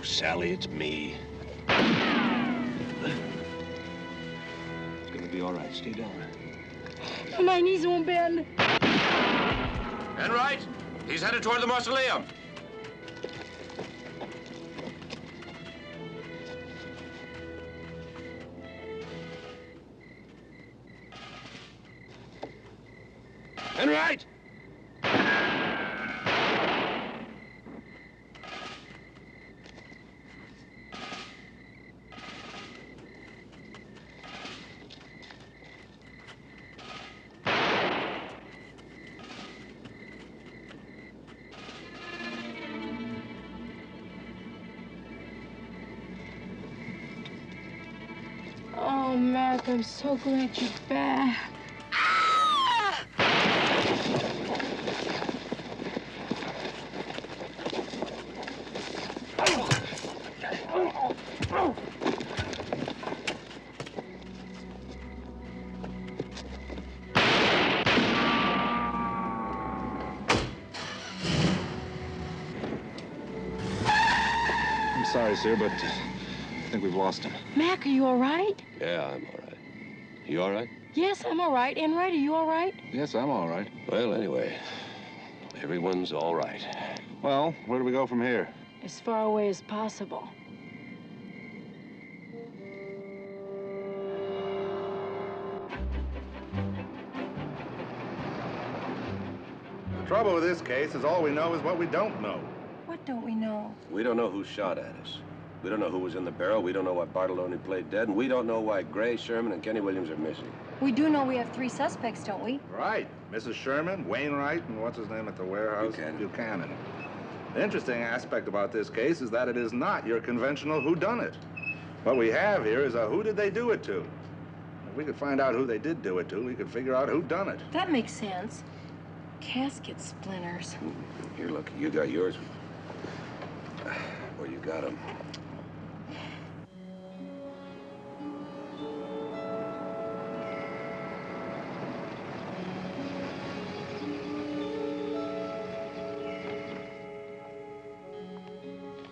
Sally, it's me. It's gonna be all right. Stay down. My knees won't bend. Enright, he's headed toward the mausoleum. Enright! Oh, Mac, I'm so glad you're back. I'm sorry, sir, but I think we've lost him. Mac, are you all right? Yeah, I'm all right. You all right? Yes, I'm all right. Enright, are you all right? Yes, I'm all right. Well, anyway, everyone's all right. Well, where do we go from here? As far away as possible. The trouble with this case is all we know is what we don't know. What don't we know? We don't know who shot at us. We don't know who was in the barrel. We don't know why Bartolone played dead. And we don't know why Gray, Sherman, and Kenny Williams are missing. We do know we have 3 suspects, don't we? Right. Mrs. Sherman, Wainwright, and what's his name at the warehouse? Buchanan. The interesting aspect about this case is that it is not your conventional whodunit. What we have here is a who did they do it to. If we could find out who they did do it to, we could figure out who done it. That makes sense. Casket splinters. Here, look, you got yours. Where you got them.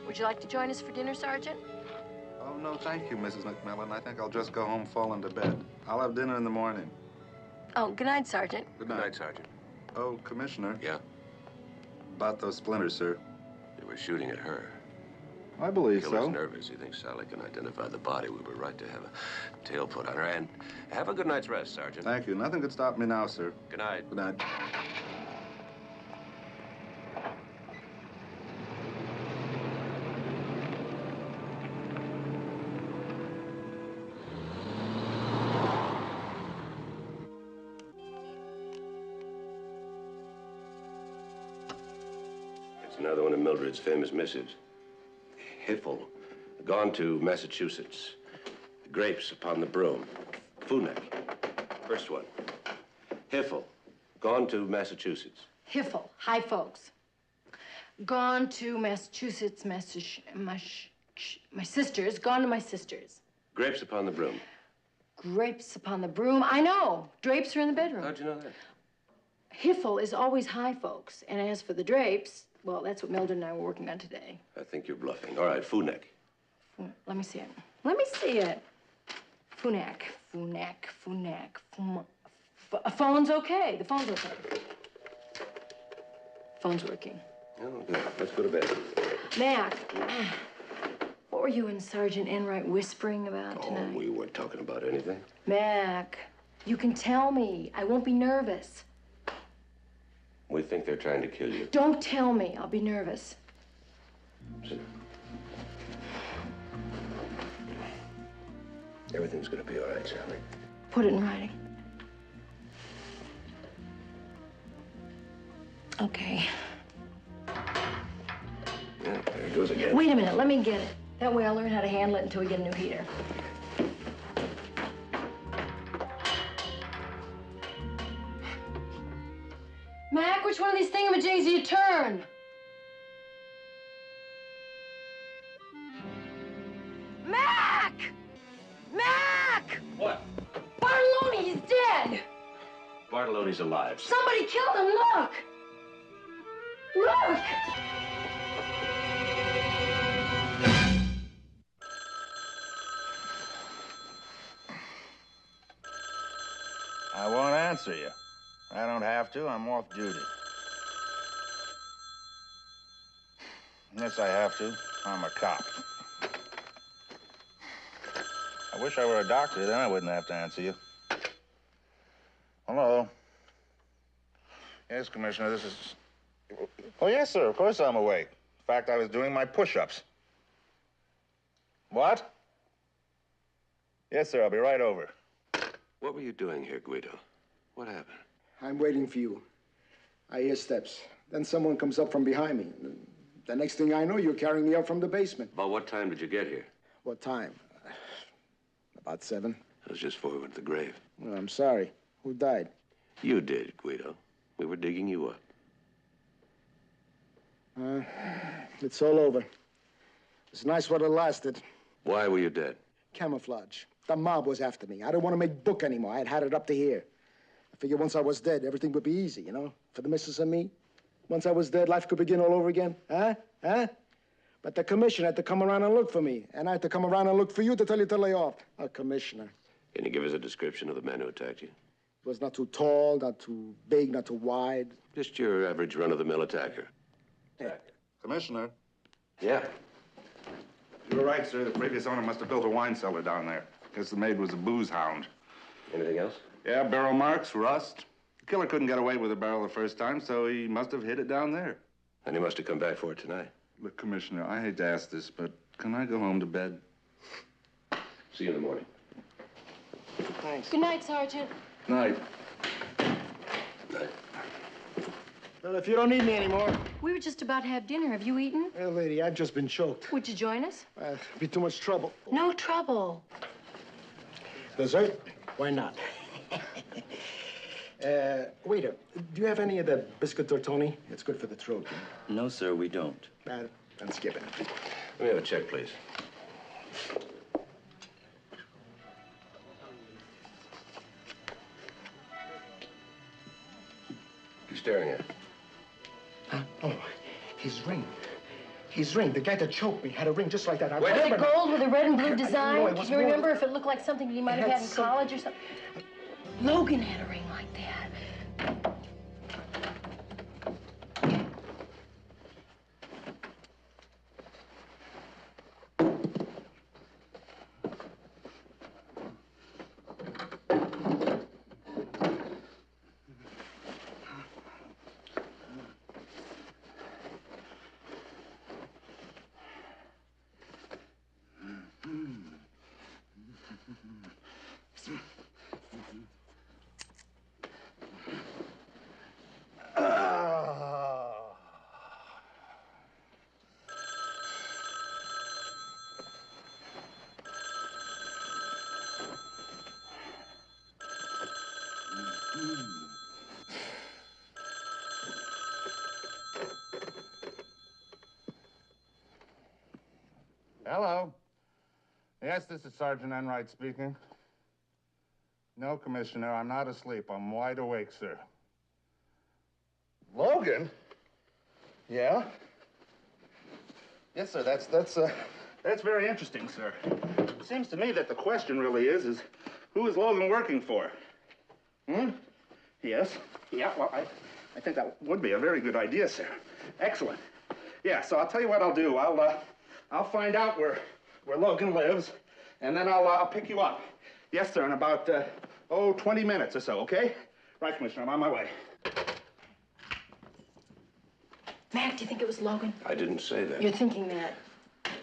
Would you like to join us for dinner, Sergeant? Oh, no, thank you, Mrs. McMillan. I think I'll just go home, fall into bed. I'll have dinner in the morning. Oh, good night, Sergeant. Good night. Good night, Sergeant. Oh, Commissioner. Yeah? About those splinters, sir. They were shooting at her. I believe Killer's so. nervous. He thinks Sally can identify the body. We were right to have a tail put on her. And have a good night's rest, Sergeant. Thank you. Nothing could stop me now, sir. Good night. Good night. It's another one of Mildred's famous missives. Hiffle, gone to Massachusetts. Grapes upon the broom. Funek, first one. Hiffle, gone to Massachusetts. Hiffle, hi, folks. Gone to Massachusetts, my sister's. Gone to my sister's. Grapes upon the broom. Grapes upon the broom. I know. Drapes are in the bedroom. How'd you know that? Hiffle is always high, folks. And as for the drapes, well, that's what Mildred and I were working on today. I think you're bluffing. All right, Funek. Let me see it. Let me see it. Funek. Phone's okay. The phone's okay. Phone's working. Oh, good. Let's go to bed. Mac, what were you and Sergeant Enright whispering about tonight? Oh, we weren't talking about anything. Mac, you can tell me. I won't be nervous. We think they're trying to kill you. Don't tell me. I'll be nervous. Sit. Everything's gonna be all right, Sally. Put it in writing. Okay. Yeah, there it goes again. Wait a minute. Let me get it. That way I'll learn how to handle it until we get a new heater. Mac, which one of these thingamajigs do you turn? Mac! Mac! What? Bartolone, he's dead! Bartolone's alive. Somebody killed him, look! Look! I won't answer you. I don't have to. I'm off duty. Yes, I have to. I'm a cop. I wish I were a doctor, then I wouldn't have to answer you. Hello? Yes, Commissioner, this is... Oh, yes, sir, of course I'm awake. In fact, I was doing my push-ups. What? Yes, sir, I'll be right over. What were you doing here, Guido? What happened? I'm waiting for you. I hear steps. Then someone comes up from behind me. The next thing I know, you're carrying me out from the basement. About what time did you get here? What time? About 7. I was just forward to the grave. Well, I'm sorry. Who died? You did, Guido. We were digging you up. It's all over. It's nice while it lasted. Why were you dead? Camouflage. The mob was after me. I didn't want to make book anymore. I had it up to here. I figured once I was dead, everything would be easy, you know? For the missus and me. Once I was dead, life could begin all over again. Huh? But the commissioner had to come around and look for me. And I had to come around and look for you to tell you to lay off. A commissioner. Can you give us a description of the man who attacked you? He was not too tall, not too big, not too wide. Just your average run-of-the-mill attacker. Yeah. Commissioner. Yeah? You were right, sir. The previous owner must have built a wine cellar down there. Guess the maid was a booze hound. Anything else? Yeah, barrel marks, rust. The killer couldn't get away with a barrel the first time, so he must have hid it down there. And he must have come back for it tonight. Look, Commissioner, I hate to ask this, but can I go home to bed? See you in the morning. Thanks. Good night, Sergeant. Night. Night. Well, if you don't need me anymore. We were just about to have dinner. Have you eaten? Well, lady, I've just been choked. Would you join us? It'd be too much trouble. No trouble. Dessert? Why not? Waiter, do you have any of the biscuit tortoni? It's good for the throat. No, sir, we don't. Then skip it. Let me have a check, please. You staring at? Huh? Oh, his ring. His ring. The guy that choked me had a ring just like that. Was it gold with a red and blue design? Can you remember if it looked like something you might have had in some... college or something? Logan had a ring like that. Hello. Yes, this is Sergeant Enright speaking. No, Commissioner, I'm not asleep. I'm wide awake, sir. Logan? Yeah? Yes, sir, that's very interesting, sir. It seems to me that the question really is who is Logan working for? Yes? Yeah, well, I think that would be a very good idea, sir. Excellent. Yeah, so I'll tell you what I'll do. I'll find out where Logan lives, and then I'll pick you up. Yes, sir, in about, 20 minutes or so, okay? Right, Commissioner, I'm on my way. Mac, do you think it was Logan? I didn't say that. You're thinking that.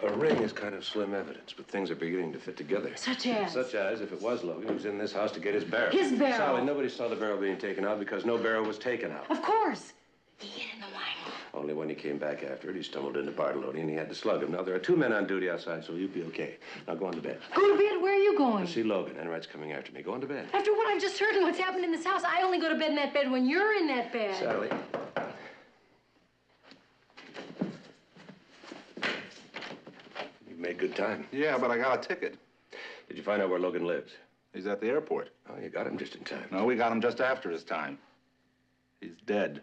A ring is kind of slim evidence, but things are beginning to fit together. Such as? Such as if it was Logan, he was in this house to get his barrel. His barrel? Sally, nobody saw the barrel being taken out because no barrel was taken out. Of course. He hid in the wine. Only when he came back after it, he stumbled into Bartoloni and he had to slug him. Now, there are 2 men on duty outside, so you'll be okay. Now, go on to bed. Go to bed? Where are you going? To see Logan. Enright's coming after me. Go on to bed. After what I've just heard and what's happened in this house, I only go to bed in that bed when you're in that bed. Sally. You made good time. Yeah, but I got a ticket. Did you find out where Logan lives? He's at the airport. Oh, you got him just in time. No, we got him just after his time. He's dead.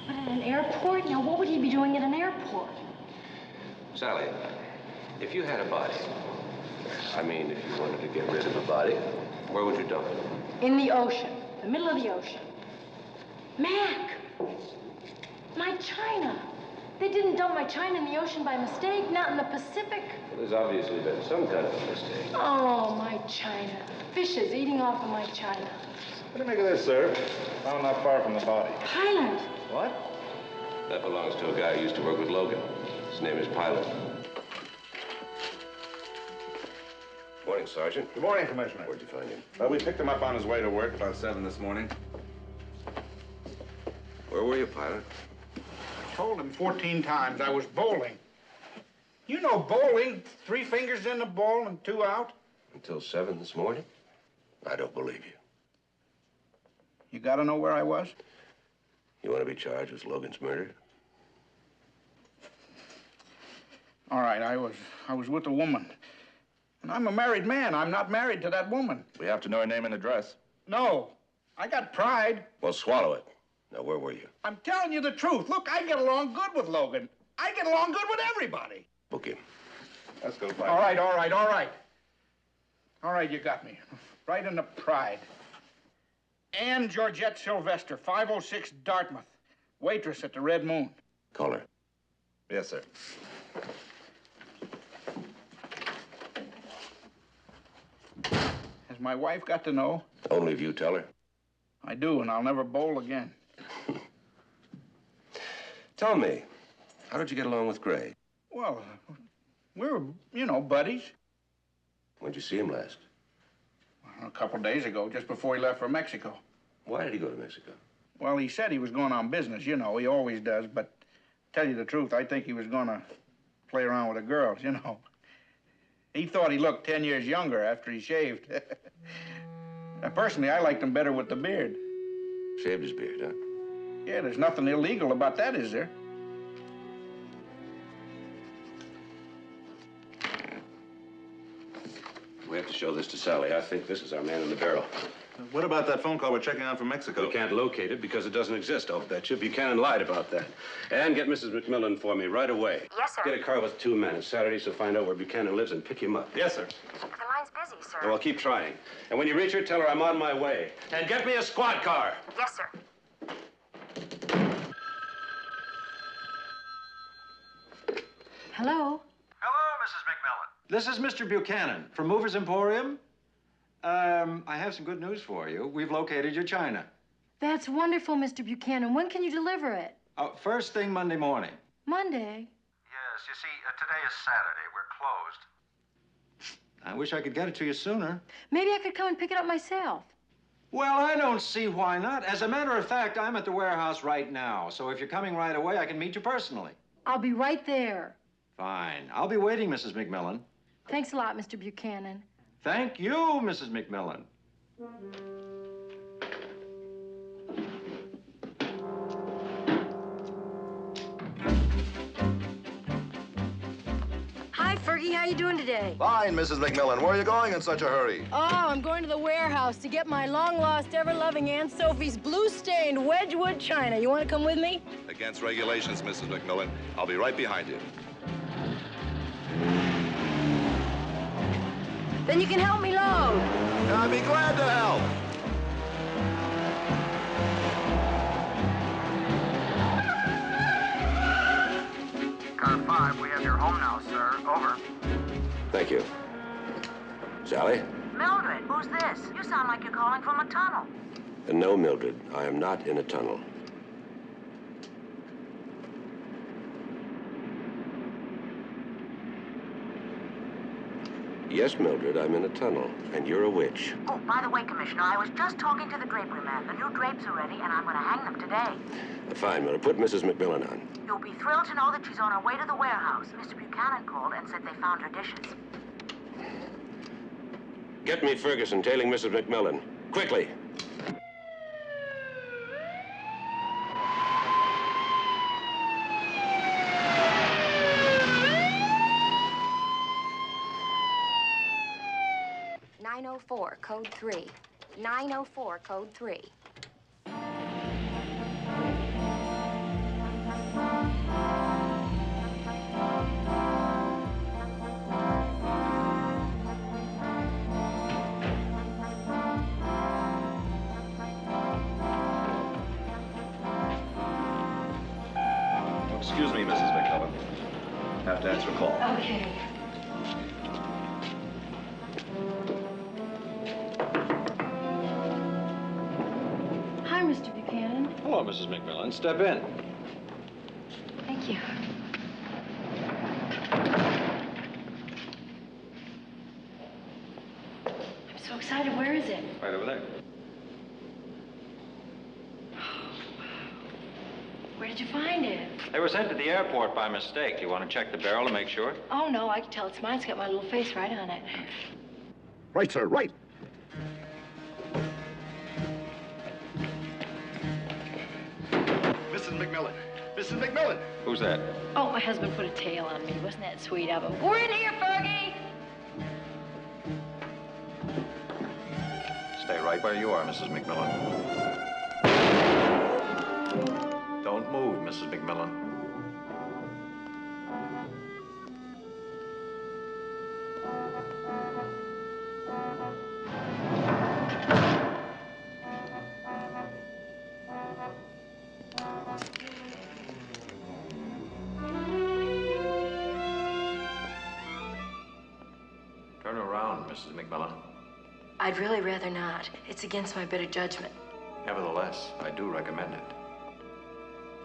But at an airport? Now, what would he be doing at an airport? Sally, if you had a body, I mean, if you wanted to get rid of a body, where would you dump it? In the ocean. the middle of the ocean. Mac! My china! They didn't dump my china in the ocean by mistake, not in the Pacific. Well, there's obviously been some kind of a mistake. Oh, my china. Fishes eating off of my china. What do you make of this, sir? Found not far from the body. Pilot! What? That belongs to a guy who used to work with Logan. His name is Pilot. Morning, Sergeant. Good morning, Commissioner. Where'd you find him? We picked him up on his way to work about 7 this morning. Where were you, Pilot? I told him 14 times I was bowling. You know bowling, 3 fingers in the ball and 2 out. Until 7 this morning? I don't believe you. You gotta know where I was? You want to be charged with Logan's murder? All right, I was with a woman. And I'm a married man. I'm not married to that woman. We have to know her name and address. No. I got pride. Well, swallow it. Now, where were you? I'm telling you the truth. Look, I get along good with Logan. I get along good with everybody. Book him. Let's go, Pilot. All right, all right, all right. All right, you got me. Right in the pride. Anne Georgette Sylvester, 506 Dartmouth. Waitress at the Red Moon. Call her. Yes, sir. Has my wife got to know? Only if you tell her. I do, and I'll never bowl again. Tell me, how did you get along with Gray? Well, we were, you know, buddies. When'd you see him last? A couple days ago, just before he left for Mexico. Why did he go to Mexico? Well, he said he was going on business, you know, he always does, but tell you the truth, I think he was going to play around with the girls, you know. He thought he looked 10 years younger after he shaved. Personally, I liked him better with the beard. Shaved his beard, huh? Yeah, there's nothing illegal about that, is there? We have to show this to Sally. I think this is our man in the barrel. What about that phone call we're checking on from Mexico? We can't locate it because it doesn't exist. I'll bet you. Buchanan lied about that. And get Mrs. McMillan for me right away. Yes, sir. Get a car with 2 men. It's Saturday, so find out where Buchanan lives and pick him up. Yes, sir. The line's busy, sir. Well, keep trying. And when you reach her, tell her I'm on my way. And get me a squad car. Yes, sir. Hello? Hello, Mrs. McMillan. This is Mr. Buchanan from Movers Emporium. I have some good news for you. We've located your china. That's wonderful, Mr. Buchanan. When can you deliver it? First thing Monday morning. Monday? Yes, you see, today is Saturday. We're closed. I wish I could get it to you sooner. Maybe I could come and pick it up myself. Well, I don't see why not. As a matter of fact, I'm at the warehouse right now. So if you're coming right away, I can meet you personally. I'll be right there. Fine. I'll be waiting, Mrs. McMillan. Thanks a lot, Mr. Buchanan. Thank you, Mrs. McMillan. Hi, Fergie. How you doing today? Fine, Mrs. McMillan. Where are you going in such a hurry? Oh, I'm going to the warehouse to get my long-lost, ever-loving Aunt Sophie's blue-stained Wedgwood china. You want to come with me? Against regulations, Mrs. McMillan. I'll be right behind you. Then you can help me load. I'd be glad to help. Car 5, we have your home now, sir. Over. Thank you. Sally? Mildred, who's this? You sound like you're calling from a tunnel. No, Mildred. I am not in a tunnel. Yes, Mildred, I'm in a tunnel, and you're a witch. Oh, by the way, Commissioner, I was just talking to the drapery man. The new drapes are ready, and I'm going to hang them today. Fine, Mildred. Put Mrs. McMillan on. You'll be thrilled to know that she's on her way to the warehouse. Mr. Buchanan called and said they found her dishes. Get me Ferguson tailing Mrs. McMillan. Quickly. .904, code 3. 904, code 3. Have to answer a call. Okay. Hi, Mr. Buchanan. Hello, Mrs. McMillan. Step in. Thank you. I'm so excited. Where is it? Right over there. Where did you find it? They were sent to the airport by mistake. You want to check the barrel to make sure? Oh, no, I can tell it's mine. It's got my little face right on it. Right, sir, right. Mrs. McMillan. Mrs. McMillan. Who's that? Oh, my husband put a tail on me. Wasn't that sweet of him? We're in here, Fergie! Stay right where you are, Mrs. McMillan. Don't move, Mrs. McMillan. Turn around, Mrs. McMillan. I'd really rather not. It's against my better judgment. Nevertheless, I do recommend it.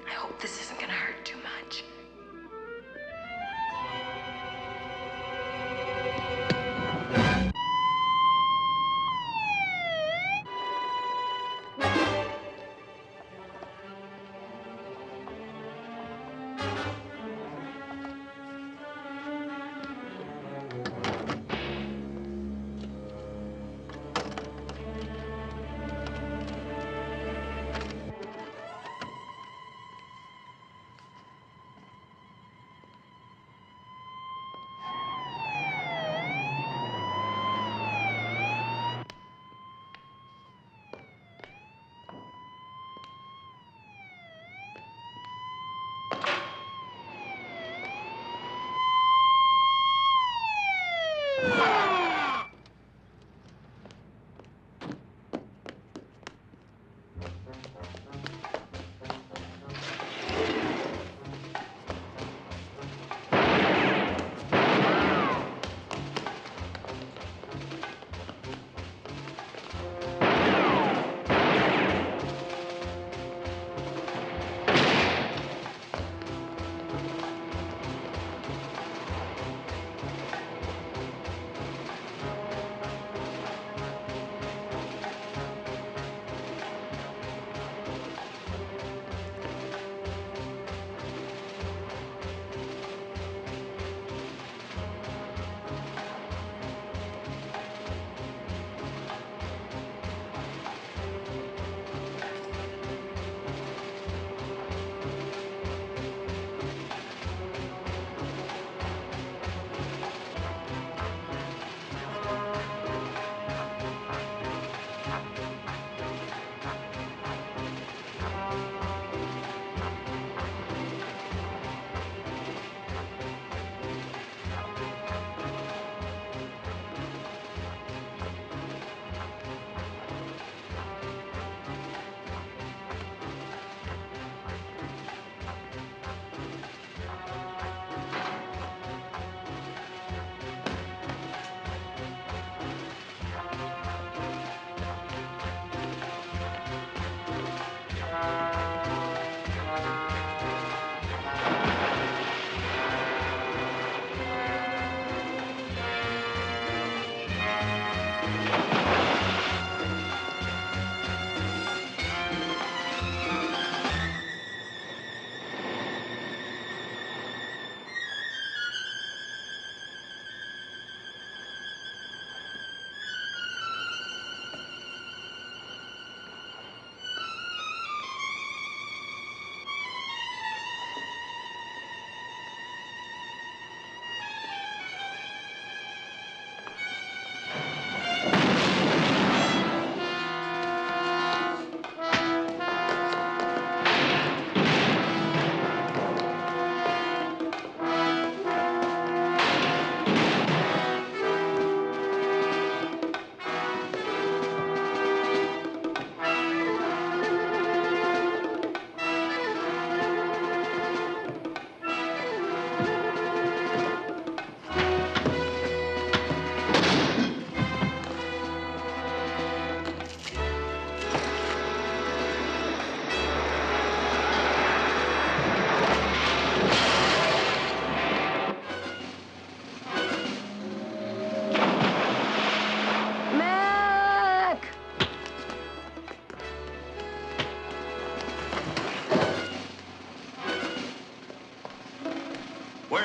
I hope this isn't gonna hurt too much.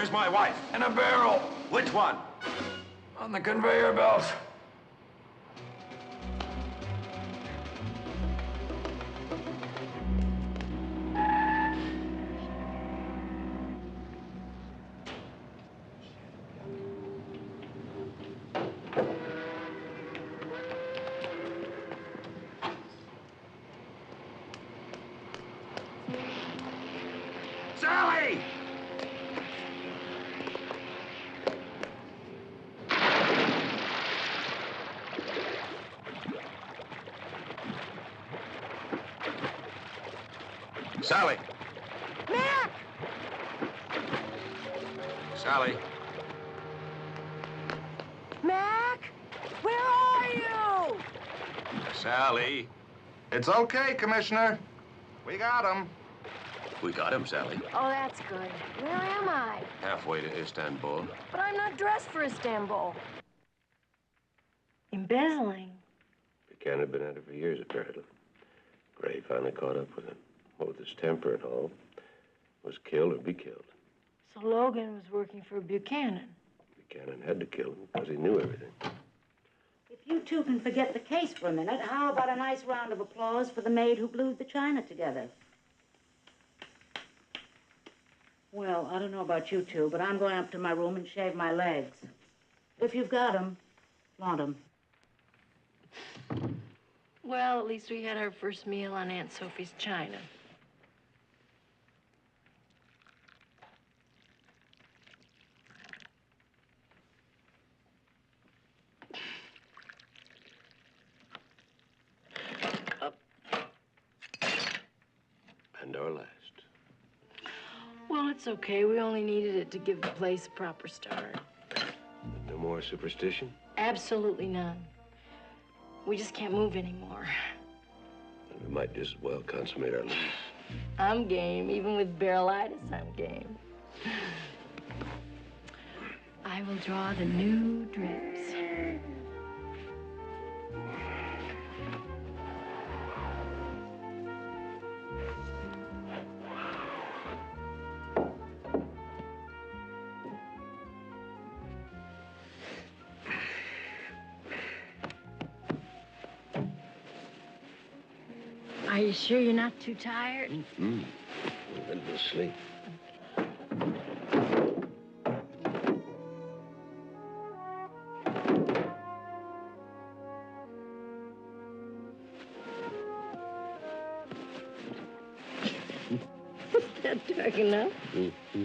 Where's my wife? In a barrel. Which one? On the conveyor belt. Sally! Sally! Mac! Sally! Mac! Where are you? Sally! It's okay, Commissioner. We got him. We got him, Sally. Oh, that's good. Where am I? Halfway to Istanbul. But I'm not dressed for Istanbul. Embezzling. Buchanan had been at it for years, apparently. Gray finally caught up with him. What with his temper and all. Was kill or be killed. So Logan was working for Buchanan. Buchanan had to kill him because he knew everything. If you two can forget the case for a minute, how about a nice round of applause for the maid who glued the china together? Well, I don't know about you two, but I'm going up to my room and shave my legs. If you've got 'em, flaunt 'em. Well, at least we had our first meal on Aunt Sophie's china. And our last. Well, it's okay. We only needed it to give the place a proper start. No more superstition? Absolutely none. We just can't move anymore. And we might just as well consummate our lease. I'm game. Even with barrelitis, I'm game. I will draw the new drips. Are you sure you're not too tired? Mm-hmm. We're ready to sleep. Is that dark enough? Mm-hmm.